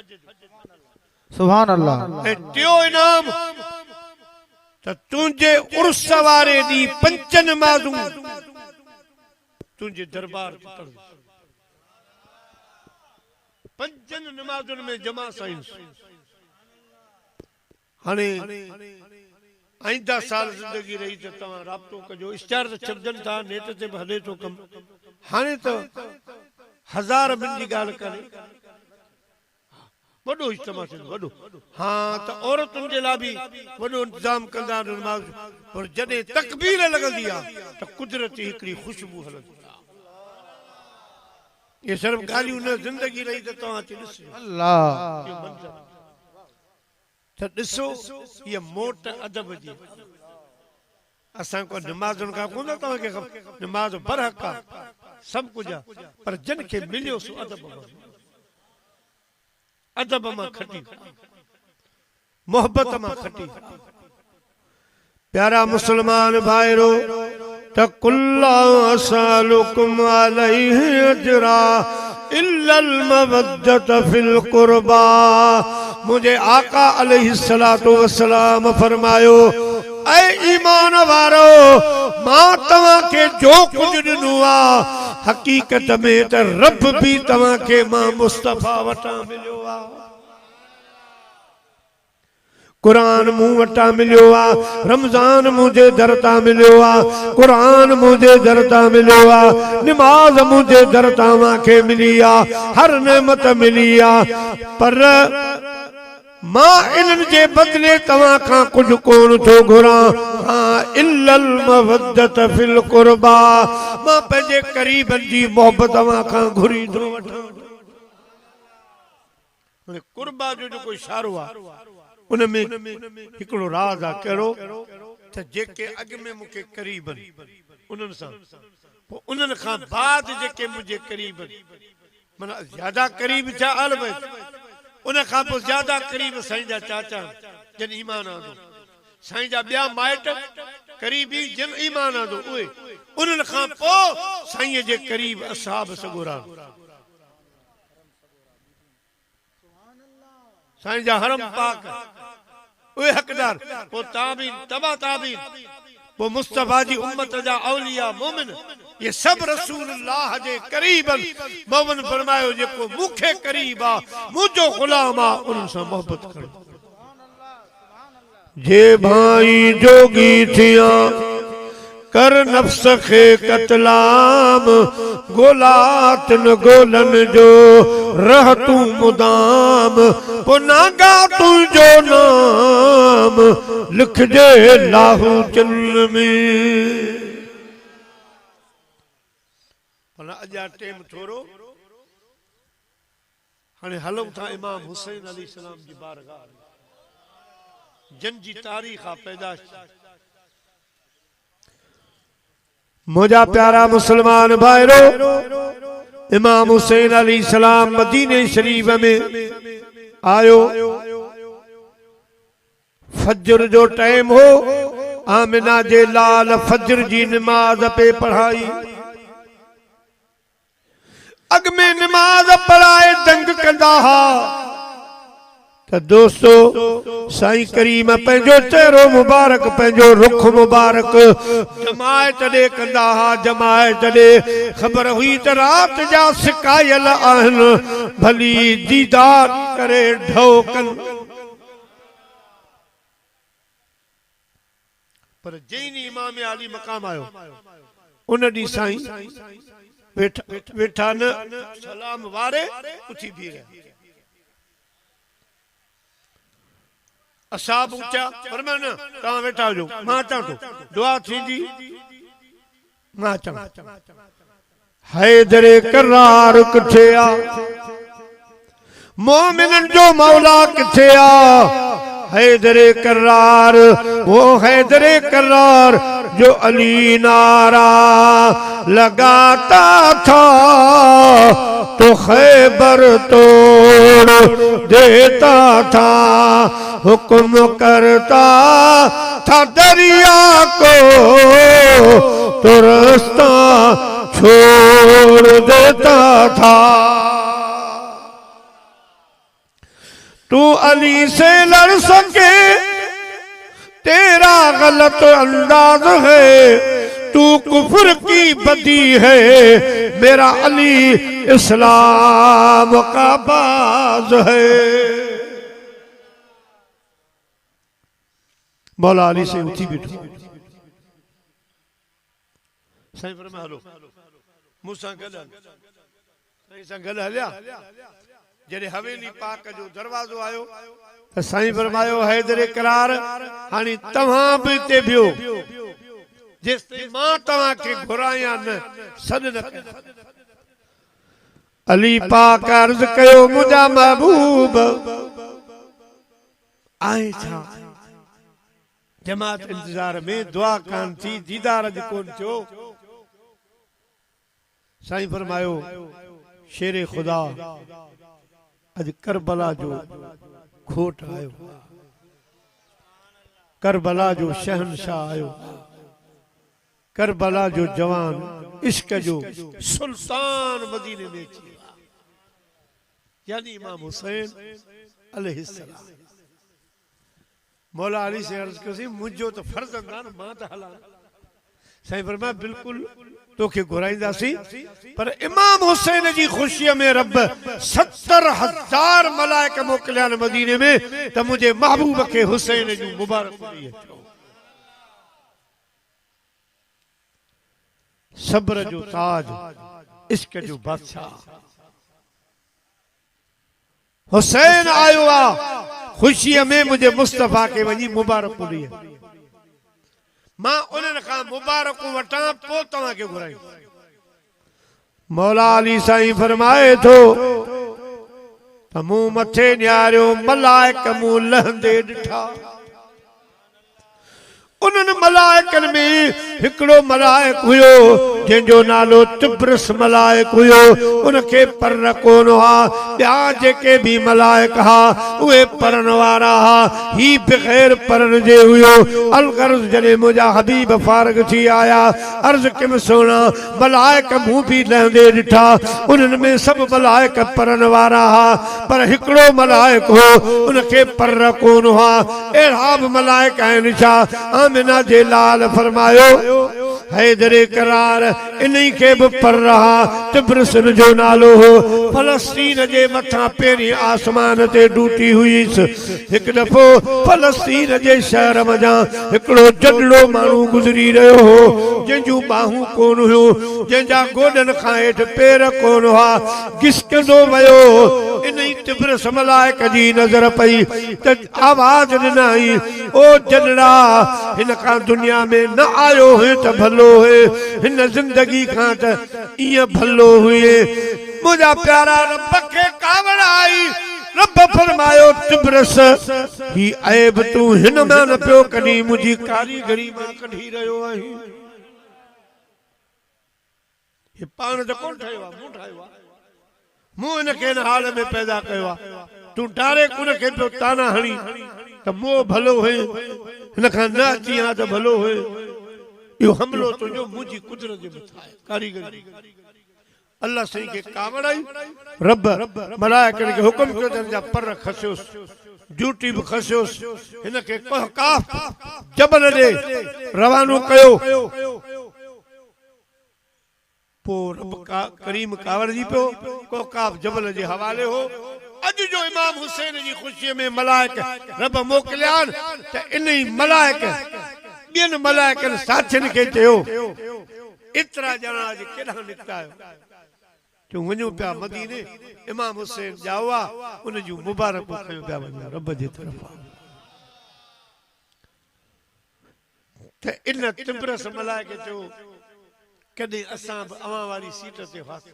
सुभान अल्लाह ऐं टियों इनाम त तुंहिंजे उर्स वारे ॾींहुं पंज नमाज़ूं तुंहिंजे दरबार ते पढ़ूं पंजनि नमाज़ुनि में जमा साईं हाणे आईंदा साल ज़िंदगी रही त तव्हां राब्तो कजो इश्तिहार त छपजनि था नेट ते बि हले थो कमु हाणे त हज़ार ॿिनि जी ॻाल्हि करे वॾो इज्तिमा थींदो वॾो हा त औरतुनि जे लाइ बि वॾो इंतज़ाम कंदा नमाज़ पर जॾहिं तकबीर लॻंदी आहे त कुदरती हिकिड़ी ख़ुशबू हलंदी आहे ये सिर्फ ॻाल्हियूं न ज़िंदगी रही त तव्हां अची ॾिसो अल्लाह त ॾिसो इहा मोट अदब जी असां को नमाज़ुनि खां कोन तव्हांखे नमाज़ बरहक आहे सभु कुझु आहे पर जिन खे मिलियो सो अदब मां खटी मोहब्बत मां खटी प्यारा मुसलमान भाइरो त कुल्ला असलुकुम अलैहि अजरा इल्लल मवद्दत फिल कुर्बा मुझे आका अलैहिस्सलातु वस्सलाम फरमायो ऐ ईमान वारो मां तव्हांखे जो कुझु ॾिनो आहे हक़ीक़त में त रब बि तव्हांखे मां मुस्तफ़ा वटां मिलियो आहे कुरान मूं वटां मिलियो आहे रमज़ान मुंहिंजे दर तां मिलियो आहे कुरान मुंहिंजे दर तां मिलियो आहे नमाज़ मुंहिंजे दर तां मूंखे मिली आहे हर नेमत मिली आहे पर मां इन्हनि जे बदिले तव्हां खां कुझु कोन थो घुरां हाँ इल्लल मवद्दत फिल कुर्बा मां पंहिंजे क़रीबनि जी मोहबत तव्हां खां घुरी थो वठां कुर्बा जो जेको इशारो आहे उनमें हिकिड़ो राज़ आहे कहिड़ो त जेके अॻ में मूंखे क़रीब आहिनि उन्हनि सां पोइ उन्हनि खां बाद जेके मुंहिंजे क़रीब आहिनि माना ज्यादा क़रीब छा आल बैत उन खां पोइ ज्यादा क़रीब साईं जा चाचा जिन ईमान आंदो साईं जा ॿिया माइट क़रीबी जिन ईमान आंदो उहे उन्हनि खां पोइ साईं जे क़रीब असहाब सॻोरा साईं जा हरम पाक उहे हकदार वो ताबीन तबा ताबीन वो मुस्तफा जी उम्मत जा औलिया मोमिन ये सब रसूलुल्लाह जे करीबन मोमिन फरमायो जेको मुखे करीब आ मुझो गुलाम आ उन सां मोहब्बत करो जे भाई जोगी थिया कर नफ्स खे कतलाम गोलात न गोलन जो रह तू मुदाम पुनागा तुझो नाम लिख दे लाहू चल में भला अजा टेम थोरो हाणे हलूं था इमाम हुसैन अली सलाम जी बारगाह जन जी तारीख़ आ पैदाश मुझा प्यारा मुसलमान भाईरो इमाम हुसैन अली सलाम मदीने शरीफ में आयो फजर जो टाइम हो आमिना जे लाल फजर जी नमाज पे पढ़ाई अग में नमाज पढ़ाए दंग कंदा हा तो दोस्तों साईं करीम पंहिंजो चेहरो मुबारक पंहिंजो रुख मुबारक जमायत ॾे कंदा हा जमायत ॾे ख़बर हुई त रात जा सिकायल आहिनि भली दीदार करे ढोकन पर जैनी इमाम आली मकाम आयो उन ॾींहुं साईं वेठा न सलाम वारे उथी भी रहिया असाब ऊंचा फरमान तव्हां वेठा हुजो मां अचां थो दुआ थींदी मां अचां हैदरे करार किथे आ मोमिनन जो मौला किथे आ हैदरे करार वो हैदरे करार जो अली नारा लगाता था तो खैबर तोड़ देता था हुक्म करता था दरिया को तो रास्ता छोड़ देता था तू अली से लड़ सके तेरा गलत अंदाज है तू कुफ्र की बदी है मेरा अली इस्लाम का बाज है मौला अली से उठी बैठो साईं फरमाया हलो मूंसां गॾु साईं सां गॾु हलिया जॾहिं हवेली पाक जो दरवाज़ो आयो त साईं फरमायो हैदरे करार हाणे तव्हां बि हिते बिहो जेसिताईं मां तव्हांखे घुरायां न सॾ न कयां अली पाक अर्ज़ कयो मुंहिंजा महबूब आहे छा जमात इंतजार में दुआ कान थी दीदार अॼु कोन थियो साईं फरमायो शेरे खुदा अॼु करबला जो खोट आयो करबला जो शहनशाह आयो करबला जो जवान इश्क जो सुल्तान मदीने में अची यानी इमाम हुसैन अलैहिस्सलाम मौला अली से अर्ज कयोसीं मुंहिंजो त फर्ज़ न मां त हलां साईं फरमाया बिल्कुल तोखे घुराईंदासीं पर इमाम हुसैन जी खुशीअ में रब 70,000 मलाइक मोकिलिया मदीने में त मुंहिंजे महबूब खे हुसैन जूं मुबारक सब्र जो ताज इश्क जो बादशाह हुसैन आयो आ खुशीअ में मुझे मुस्तफा के वही मुबारक ॾिए मां उन्हनि खां मुबारक वठां पोइ तव्हांखे घुराई मौला अली साईं फरमाए थो त मूं मथे न्यारियो मलाइक मूं लहंदे ॾिठा उन्हनि मलाइकनि में हिकिड़ो मलाइक हुयो जंहिंजो नालो तिब्रस मलाइक हुयो उनखे पर कोन हुआ ॿिया जेके भी मलाइक हा उहे पढ़ण वारा हा ही बग़ैर पढ़ण जे हुयो अलगर्ज़ जॾहिं मुंहिंजा हबीब फारग थी आया अर्ज़ कयमि सोना मलाइक मूं भी लहंदे ॾिठा उन्हनि में सभु मलाइक पढ़ण वारा हा पर हिकिड़ो मलाइक हो उनखे पर कोन हुआ अहिड़ा बि मलाइक आहिनि छा आमिना जे लाल फरमायो हैदरे करार इन्ही के भी पर रहा तिब्रस जो नालो हो फलस्तीन जे मथा पेरी आसमान ते डूटी हुई एक दफो फलस्तीन जे शहर मजा एकड़ो जडड़ो मानू गुजरी रहो हो जंजू बाहू कोन हुयो जंजा गोडन खां हेठ पैर कोन हुआ घिसकंदो वयो इन्ही तिब्रस मलाइक जी नजर पई त आवाज ॾिनाई ओ जडड़ा हिन खां दुनिया में न आयो है त भलो है हिन जिंदगी खां त इए भलो हुए मुझा प्यारा रब के कावड़ आई रब फरमायो तिब्रस ही ऐब तू हिन में न पियो कढी मुझी कारीगरी में कढी रहियो आही ये पाण त कोन ठायो मूं ठायो मूं इनखे इन हाल में पैदा कयो तू डायरेक्ट उनखे पियो ताना हणी त मोह भलो है हिन खां न अची हा त भलो है यो हमलो तुझो मुझी कुदरत जे मथा है कारीगरी अल्लाह सही के कावड़ आई रब मलाइकन के हुक्म कयो त जा पर खसियोस ड्यूटी भी खसियोस हिन के काफ जबल दे रवानो कयो पो रब का करीम कावड़ जी पियो को काफ जबल जे हवाले हो अज जो इमाम हुसैन जी खुशी में मलाइक रब मोकलियान त इन्ही मलाइक बिन मलाइकन साथिन के चयो इतरा जना अज केडा निकता तू वञो पिया मदीने इमाम हुसैन जावा उन जो मुबारक खयो पिया वञा रब जे तरफ त इन तिब्रस मलाइक चयो कदे असां अवां वाली सीट ते फास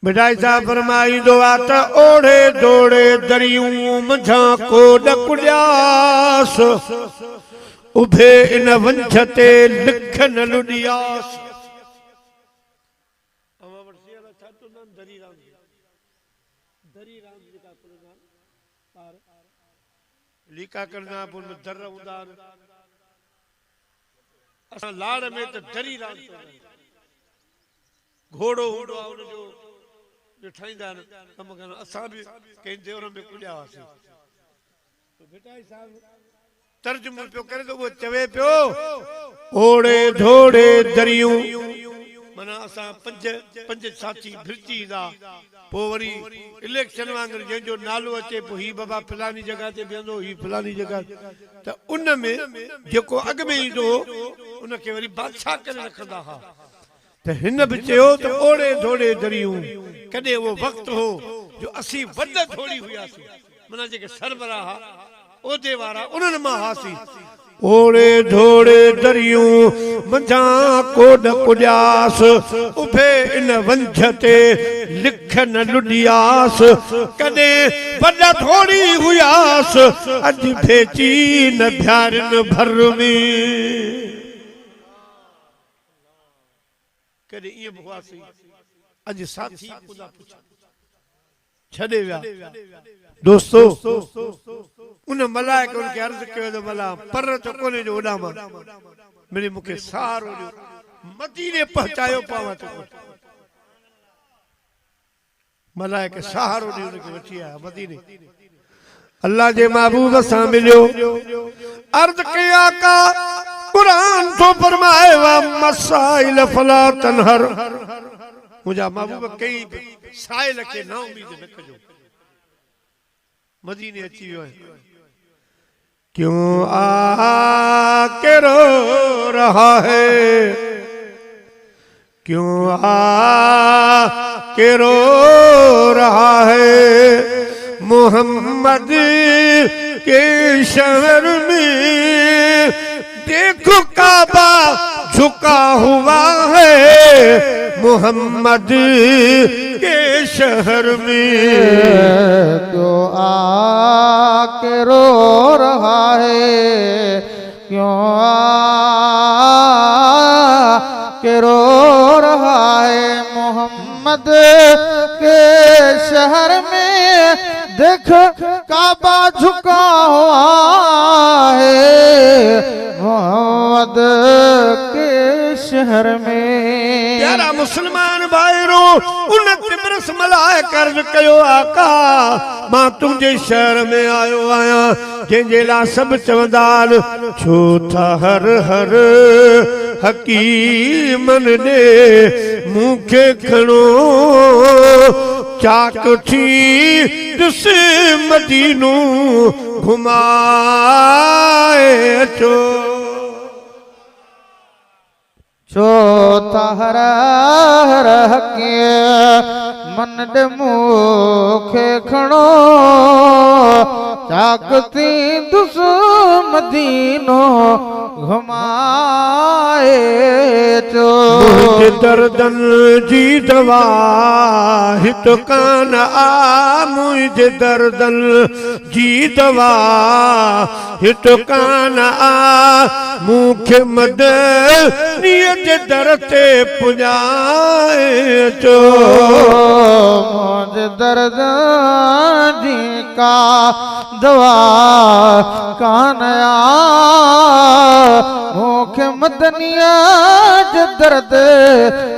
मिठाई साहब फरमाई दुआ त ओढ़े दौड़े दरियूं मझा को डकुड़ियास उभे इन वंछ ते लिख न लुडियास लीका करना पुर में दर हुंदा असां लाड़ में त दरी रांद घोड़ो हुंदो आ उन जो ठाहींदा कम कन असां भी कंहिं देवर में कुलिया हुआसीं तो बेटाई साहब तर्जुमो पियो करे तो वो चवे पियो ओड़े धोड़े दरियूं माना असां पंज साथी फिरजी ईंदा पोइ वरी इलेक्शन वांगुरु जंहिंजो नालो अचे पोइ ही बाबा फलानी जगह ते बीहंदो ही फलानी जगह त उन में जेको अॻ में ईंदो उनखे वरी बादशाह करे रखंदा हा त हिन बि चयो त ओड़े धोड़े दरियूं कॾहिं वो वक़्त हो जो असीं वॾ थोड़ी हुआसीं माना जेके सरबराह ओदे वारा उन्हनि मां हासीं ओड़े धोड़े दरियूं मंझा कोड कुॾियास उभे इन वंझ ते लिख न लुडियास कॾहिं वॾ थोड़ी हुआस अॼु भेची न भ्यारनि भर में कॾहिं ईअं बि हुआसीं अॼु साथी छॾे विया दोस्तो उन मलाइक उनके अर्ज कयो त भला पर त कोने जो ओॾा मां मिली मूंखे सहारो ॾियो मदीने पहुचायो पावां त मलाइक सहारो ॾियो उनखे वठी आया मदीने अल्लाह जे महबूब सां मिलियो अर्ज कया का कुरान तो फरमाए वा मसाइल फला तनहर मुझा महबूब कई साइल के ना उम्मीद न कजो मदीने अची वियो क्यों आके रो रहा है क्यों आके रो रहा है मोहम्मद के शहर में देखो काबा झुका हुआ है मोहम्मद के शहर में क्यों आके रो रहा है क्यों देख काबा झुका हुआ है मोहम्मद के शहर में। प्यारा मुसलमान भाईरो 29 बरस मलाए कर्ज कयो आका मां तुंहिंजे शहर में आयो आया जंहिंजे लाइ सभु चवंदान छो था हर हर हकीमन ने मूंखे खणो चाक थी ॾिस मदीनो घुमाए अचो। छो था हर हर हकीमन ने मूंखे खणो चाक थी ॾिस मदीनो घुमाए अचो। मुंहिंजे दर्दन जी दवा हिते कान आ मुंहिंजे दर्दन जी दवा हिते कान आ मूंखे मदनीअ जे दर ते पुॼाए अचो। मुंहिंजे दर्द जी का दवा कान आ मूंखे मदनीअ जे दर ते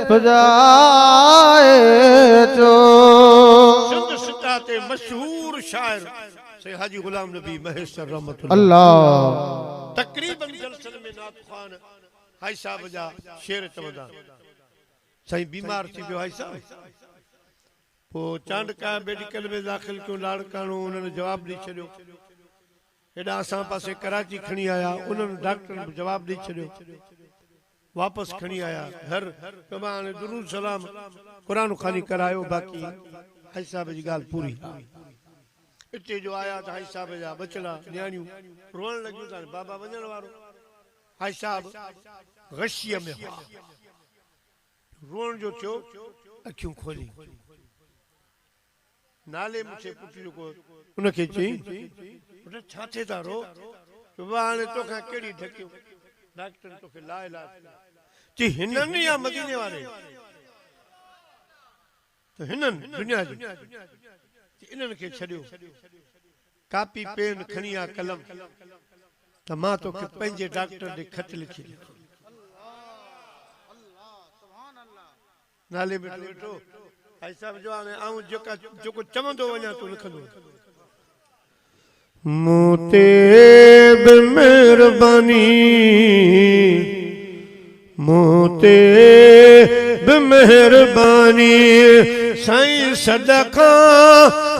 पुॼाए अचो। सिंध सिता ते मशहूर शायर से हाजी गुलाम नबी महेश्वर रहमतुल्लाह अल्लाह तकरीबन जलसन में नात खान हाई साहब जा शेर चवंदा साईं बीमार थी वियो हाई साहब पोइ चांडका मेडिकल में दाख़िल कयो लाड़काणो उन्हनि जवाब ॾेई छॾियो हेॾा असां पासे कराची खणी आया उन्हनि डॉक्टर जवाब ॾेई छॾियो वापसि खणी आया घर हाणे दुरूद सलाम क़ुरान खानी करायो बाक़ी हाई साहब जी ॻाल्हि पूरी हिते जो आया त हाई साहब जा बचड़ा न्याणियूं रोअण लॻियूं त बाबा वञण वारो हाई साहब गशीअ में रोअण जो थियो अखियूं खोली नाले मूंखे पुछियो को उनखे चई छा थिए था रो हाणे तोखां कहिड़ी ढकियो डॉक्टर तोखे लाइ चई हिननि या मदीने वारे त हिननि दुनिया जी इन्हनि खे छॾियो कापी पेन खणी आ कलम त मां तोखे पंहिंजे डॉक्टर ॾे ख़त लिखी नाले में वेठो भाई साहब जो हाणे आऊं जेको चवंदो वञा तूं लिखंदो मूं ते बि महिरबानी मूं ते बि महिरबानी साईं सदका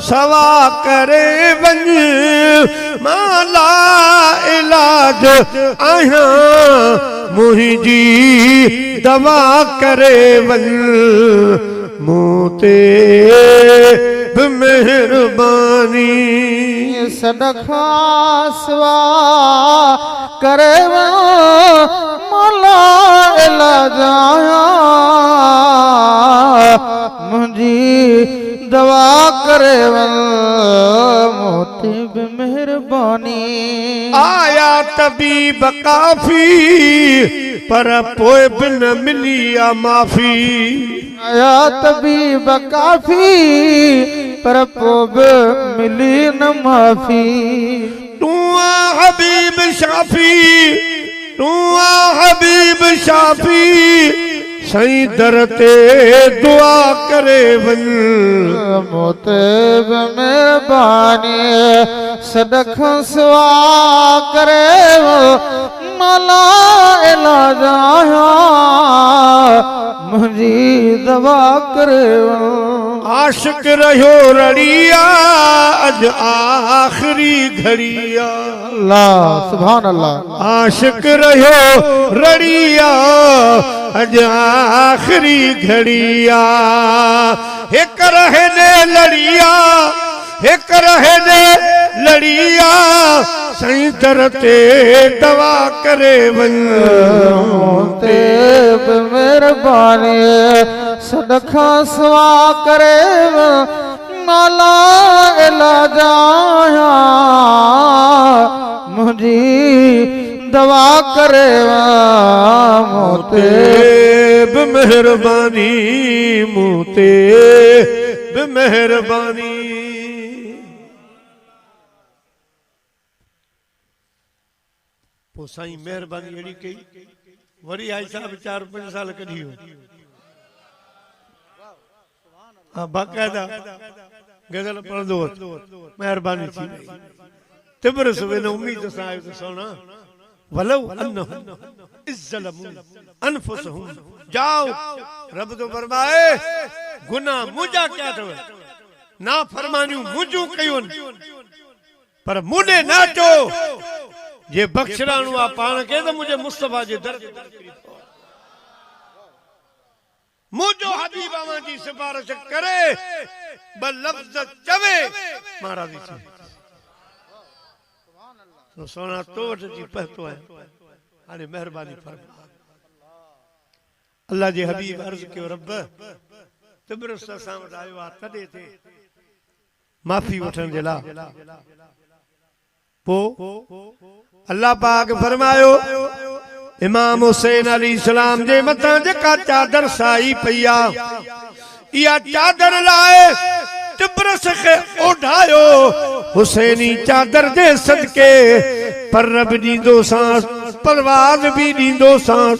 सवा करे वञ मां ला इलाज आहियां मुंहिंजी दवा करे वञ मूं ते बि महिरबानी सदका सवा करे वञ मां ला इलाज आहियां मुंहिंजी दवा करे वञ मोती बि महिरबानी आया तबीब काफ़ी पर पोइ बि न मिली आ माफ़ी आया तबीब काफ़ी पर पोइ बि मिली न माफ़ी तूं आ हबीब शाफी तूं आ हबीब शाफी साईं दर ते दुआ करे वञ मोते बि महिरबानी सदका सवा करे माला इलाज आहियां मुंहिंजी दवा करे आशिक रहियो रड़िया अज आखिरी घड़िया अल्लाह सुभान अल्लाह आशिक रहियो रड़िया अज आखिरी घड़िया एक रहे ने लड़िया एक रहे ने लड़िया साईं दर ते दवा करे वञ ते बि महिरबानी सदका सवा करे माला इलाज आहियां मुंहिंजी दवा करे मूं ते बि महिरबानी मूं ते बि महिरबानी पोइ साईं महिरबानी अहिड़ी कई वरी आई साहब 4-5 साल कढी हो हाँ बाक़ायदा गज़ल पढ़ंदो महिरबानी थी वई तिब्रस वेन उम्मीद सां आयो त सोना वलौ अन्नहुम इज़्ज़लमू अनफुसहुम जाओ रब तो फरमाए गुनाह मुंहिंजा कया अथव ना फरमानियूं मुंहिंजूं कयूं पर मुंडे ना चो जे बख्शराणू आ पाण के त मुझे मुस्तफा जे दर मुझो हबीब आवां जी सिफारिश करे ब लफ्ज चवे महाराज जी तो सोना तो वट जी पहतो है हाणे मेहरबानी फरमा अल्लाह जे हबीब अर्ज कयो रब तिब्रस सां वटि आयो आहे तॾहिं थे माफ़ी वठण जे लाइ पो अल्लाह पाक फरमायो इमाम हुसैन अलैहिस्सलाम जे मथां जेका चादर साई पई आहे इहा चादर लाए तिब्रस खे ओढ़ायो हुसैनी चादर जे सदके पर बि ॾींदो सांस परवाज़ बि ॾींदो सांस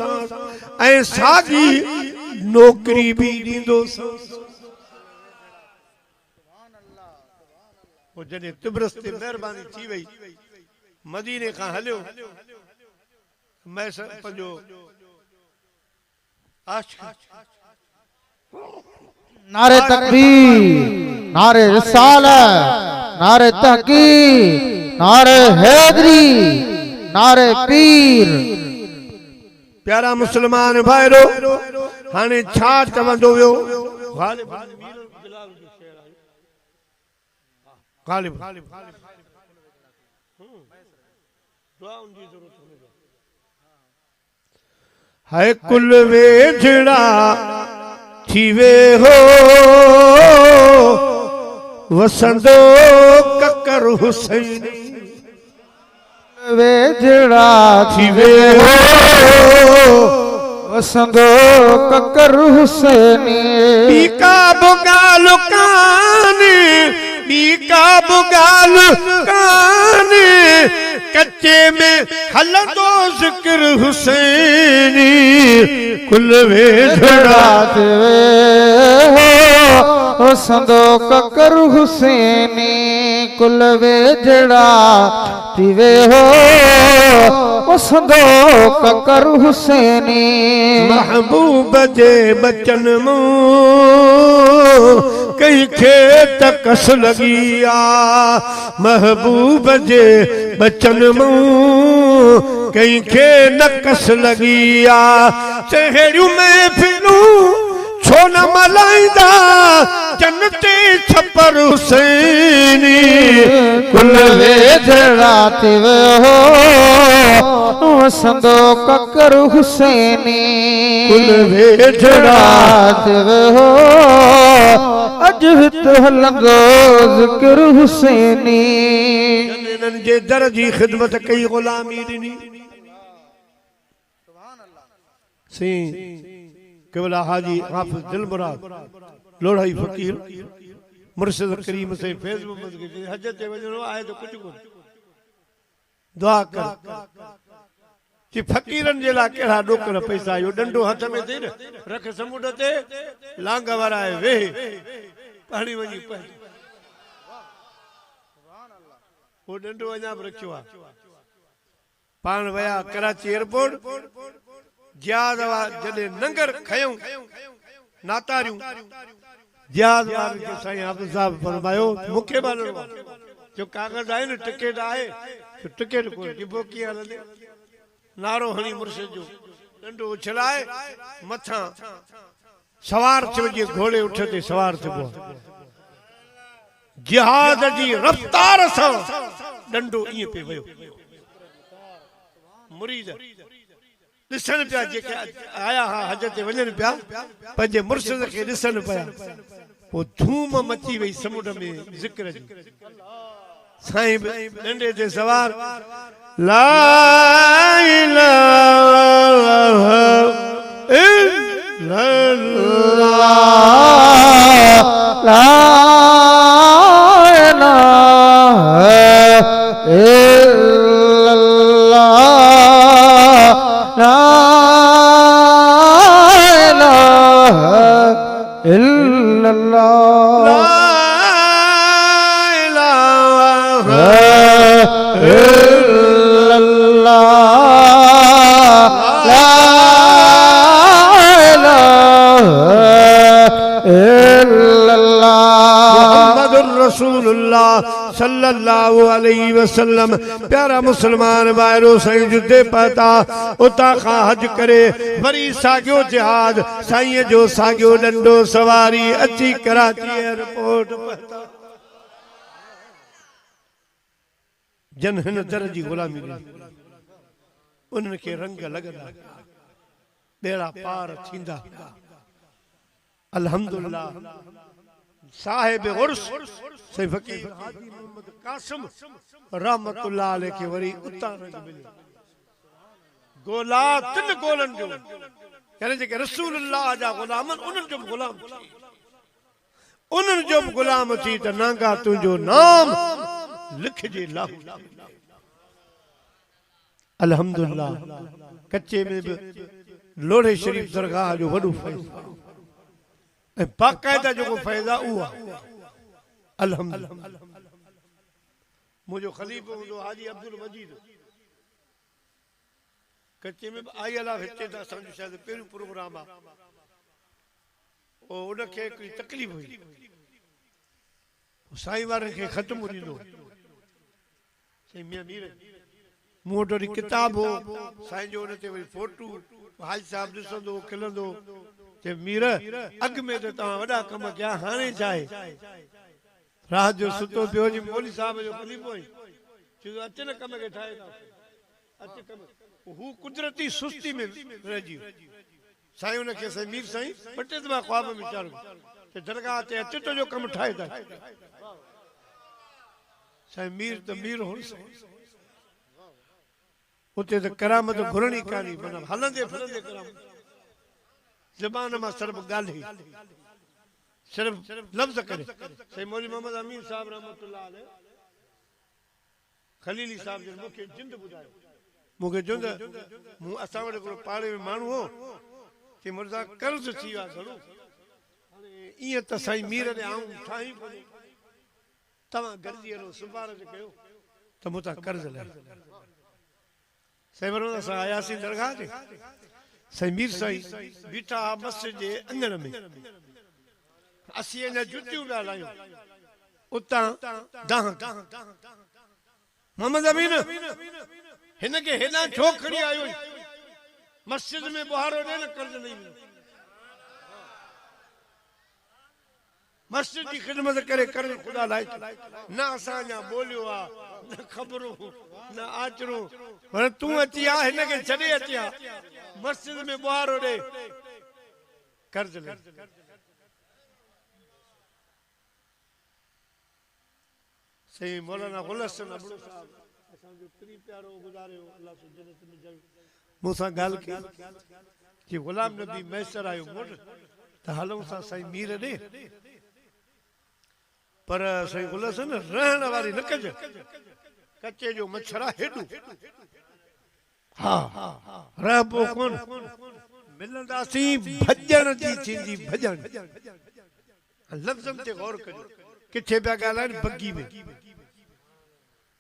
ऐं साॻी नौकरी बि ॾींदो सांस जॾहिं तिब्रस ते महिरबानी थी वई मदीने खां हलियो मैं पंहिंजो नारे तकबीर नारे रिसालत नारे तहकीर नारे हैदरी नारे पीर प्यारा मुसलमान भाइरो हाणे छा चवंदो वियो गालिब है कुल वेझड़ा थी वे हो वसंदो ककर हुसैन वेझड़ा थी वे हो वसंदो ककर हुसैनी बीका बुगाल कानी बीका बुगाल कानी कच्चे में हलंदो जिक्र हुसैनी कुल वेझड़ा वसंदो ककर हुसैनी कुल वेझड़ा थी वे हो वसंदो ककर हुसैनी महबूब जे बचन मूं कहीं खे तकस लगी आ महबूब जे बचन मूं कहीं खे नकस लगी आ चहेड़ियूं महफिलूं छो न मलाईंदा जन्नते छपर हुसैनी कुल वेझड़ा थी वे हो वसंदो ककर हुसैनी कुल वेझड़ा थी वे हो अज हित हलंदो जिक्र हुसैनी इन्हनि जे दर जी ख़िदमत कई ग़ुलामी ॾिनी सी केवल हाजी हाफिज दिलमुराद लोढ़ाई फकीर मुर्शिद करीम से फैज़ मोहम्मद के हज ते वञणो आहे त कुझु कोन दुआ कर कि फकीरन जे लाइ कहिड़ा ॾोकर पैसा इहो डंडो हथ में थी न रख समुंड ते लांग वाराए वेह पाणी वञी पए वो डंडो अञा बि रखियो आहे पाण विया कराची एयरपोर्ट जियाद जॾहिं नंगर खयूं नातारियूं जियाद वारनि खे साईं हाफ़िज़ साहब फरमायो मूंखे बि हलणो आहे जो कागज़ आहे न टिकट आहे टिकट कोन ॾिबो कीअं हलंदे नारो हणी मुर्शिद जो डंडो उछलाए मथां सवार थियो जीअं घोड़े उठ ते सवार थिबो जिहाद जी रफ़्तार सां डंडो ईअं पे वियो मुरीद ॾिसण पिया जेके आया हा हज ते वञनि पिया पंहिंजे मुर्शिद खे ॾिसनि पिया पोइ धूम मची वई समुंड में ज़िक्र जी साईं डंडे ते सवार ला इलाहा इल्लल्लाह ला इलाहा इल्लल्लाह रसूलुल्लाह सल्लल्लाहु अलैहि वसल्लम प्यारा मुसलमान वायरो साईं जुदे पता उता खां हज करे वरी सागियो जिहाद साईं जो सागियो डंडो सवारी अची कराची एयरपोर्ट पता जन हिन दर जी गुलामी उनके रंग लगदा बेड़ा पार थींदा अल्हम्दुलिल्लाह साहिब उर्स से फकीर हाजी मोहम्मद कासिम रहमतुल्लाह अलैहि के वरी उतार मिले गोला तिन गोलन जो यानी जे रसूलुल्लाह जा गुलाम उनन जो गुलाम उनन जो गुलाम थी त नांगा तुंजो नाम लिख जे लाहू अल्हम्दुलिल्लाह कच्चे में भी लोढ़े शरीफ दरगाह जो वडू फैज़ बाकायदा जो फैज़ा हुआ अल्हम्दुलिल्लाह मुझो खलीफो हुंदो हाजी अब्दुल मजीद कच्चे में आई अला हिते त असांजो शायद पहिरियों प्रोग्राम आ ओ उनखे कोई तकलीफ़ हुई साईं वारनि खे ख़त्म ॾींदो साईं मियां मीर मूं वटि वरी किताब हो साईं जो उन ते वरी फोटू हाजी साहब ॾिसंदो खिलंदो ते मीर अॻ में त तव्हां वॾा कम कया हाणे छा आहे रात जो सुतो पियो जी मौली साहब जो खलीफ़ो हुई चयो अच न कम खे ठाहे अच कम हू कुदरती सुस्ती में रहिजी साईं उनखे साईं मीर साईं ॿ टे दफ़ा ख्वाब में चाढ़ो ते दरगाह ते अच तुंहिंजो कमु ठाहे था साईं मीर त मीर हो उते त करामत घुरणी कान्हे माना हलंदे फिरंदे करामत ज़बान मां सिर्फ़ ॻाल्हि सिर्फ़ लफ़्ज़ करे साईं मौलवी मोहम्मद अमीन साहब रहमतुल्लाह अलैह खलीली साहब जो मूंखे जिंद ॿुधायो मूंखे जिंद मूं असां वटि हिकिड़ो पाड़े में माण्हू हो कि मुर्ज़ा कर्ज़ थी वियो आहे घणो हाणे ईअं त साईं मीर ॾे आऊं ठाही कोन्हे तव्हां गॾिजी हलो सिफारिश कयो त मूंखां कर्ज़ लाइ साईं वरों असां आयासीं दरगाह ते साईं मीर साईं बीठा मस्जिद जे अंगण में असीं अञा जुतियूं पिया लायूं उतां दाह मोहम्मद अमीन हिन खे हेॾां छो खणी आयो मस्जिद में बुहारो ॾे न कर्ज़ नहीं मिलो मस्जिद की खिदमत करे कर्ज़ खुदा लाइ न असां अञा ॿोलियो आहे न ख़बरूं न आचरूं पर तूं अची आ हिन खे छॾे अची आ मस्जिद में बुहारो ॾे कर्ज़ ले सही मौलाना गुलशन अबड़ो साहब असांजो प्री प्यारो गुज़ारियो अल्लाह से जन्नत में जल मूंसां ॻाल्हि कई कि गुलाम नबी मैसर आयो मोट त हलूं सां साईं मीर ॾे पर साईं गुलशन रहण वारी न कज कच्चे जो मच्छरा हेॾो हा रहबो कोन मिलंदासीं भॼण जी थींदी भॼण लफ़्ज़नि ते गौर कजो किथे पिया ॻाल्हाइनि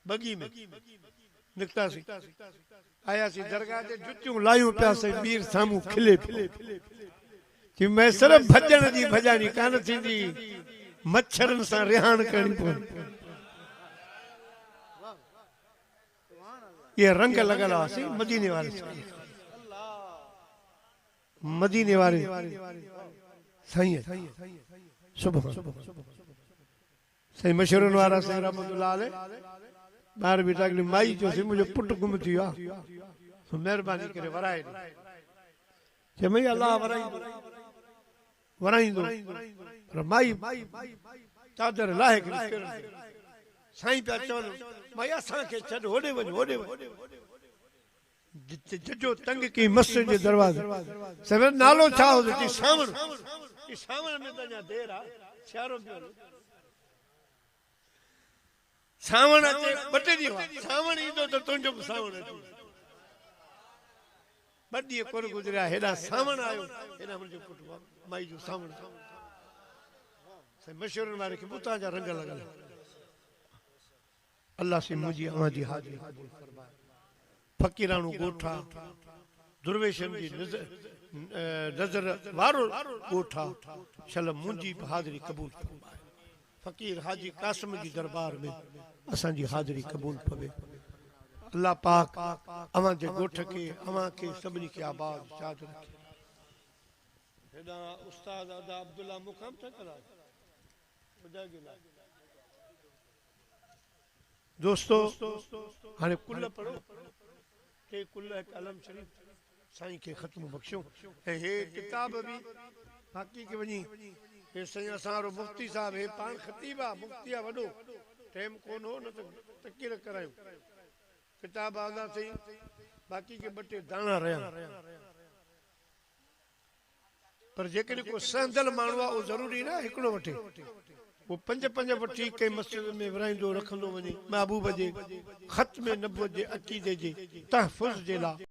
बगी में निकितासीं आयासीं दरगाह ते जुतियूं लायूं पिया साईं मीर साम्हूं खिले कि मैसर भॼण जी भॼाणी कान थींदी मच्छरनि सां रिहाण करणी पवंदी ये रंग लॻल हुआसीं मदीने वारे साईं सुबह साईं मशहूरनि वारा साईं रहमतुल्लाह अलैह ॿाहिरि बीठा माई चयोसीं मुंहिंजो पुटु गुम थी वियो आहे महिरबानी करे वराए ॾे चए भई अलाह वराईंदो पर माई चादर लाहे साईं पिया चवनि भाई असांखे छॾ होॾे वञ जजो तंग कई मस्जिद जे दरवाज़े सवेर नालो छा हो चई सावण में त अञा देर आहे सियारो पियो सावण अचे ॿ टे ॾींहं सावण ईंदो त तुंहिंजो बि सावण अचे ॿ ॾींहं कोन गुज़रिया हेॾा सावण आयो हेॾा मुंहिंजो पुटु माई जो सावण साईं मशहूरनि वारे खे उतां जा रंग लॻल अल्लाह से मुंहिंजी अवां जी हाज़िरी फ़कीराणो ॻोठा दुर्वेशन जी नज़र वारो ॻोठा शल मुंहिंजी बि हाज़िरी क़बूल फरमाए फ़कीर हाजी कासिम जी दरबार में असांजी हाज़िरी क़बूल पवे। अल्लाह पाक अवां जे ॻोठ खे अवां खे सभिनी खे आबाद शाद रखे। हेॾा उस्ताद आदा अब्दुल्ला मुक़ाम था कराए दोस्तों हाणे कुल पढ़ो के कुल कलम शरीफ साईं के ख़त्म बख्शो ऐं हे किताब भी बाक़ी के वञी हे साईं असां मुफ्ती साहब हे पाण ख़तीब आहे मुफ्ती आहे वॾो टाइम कोन हो न त तकीर करायो किताब आदा सही बाक़ी के ॿ टे दाणा रहिया पर जेकॾहिं को सहंदल माण्हू आहे उहो ज़रूरी न हिकिड़ो वठे वो पंज पंज वठी कंहिं मस्जिद में विराईंदो रखंदो वञे महबूब जे ख़त्म नबुवत जे अक़ीदे जे तहफ़ुज़ जे लाइ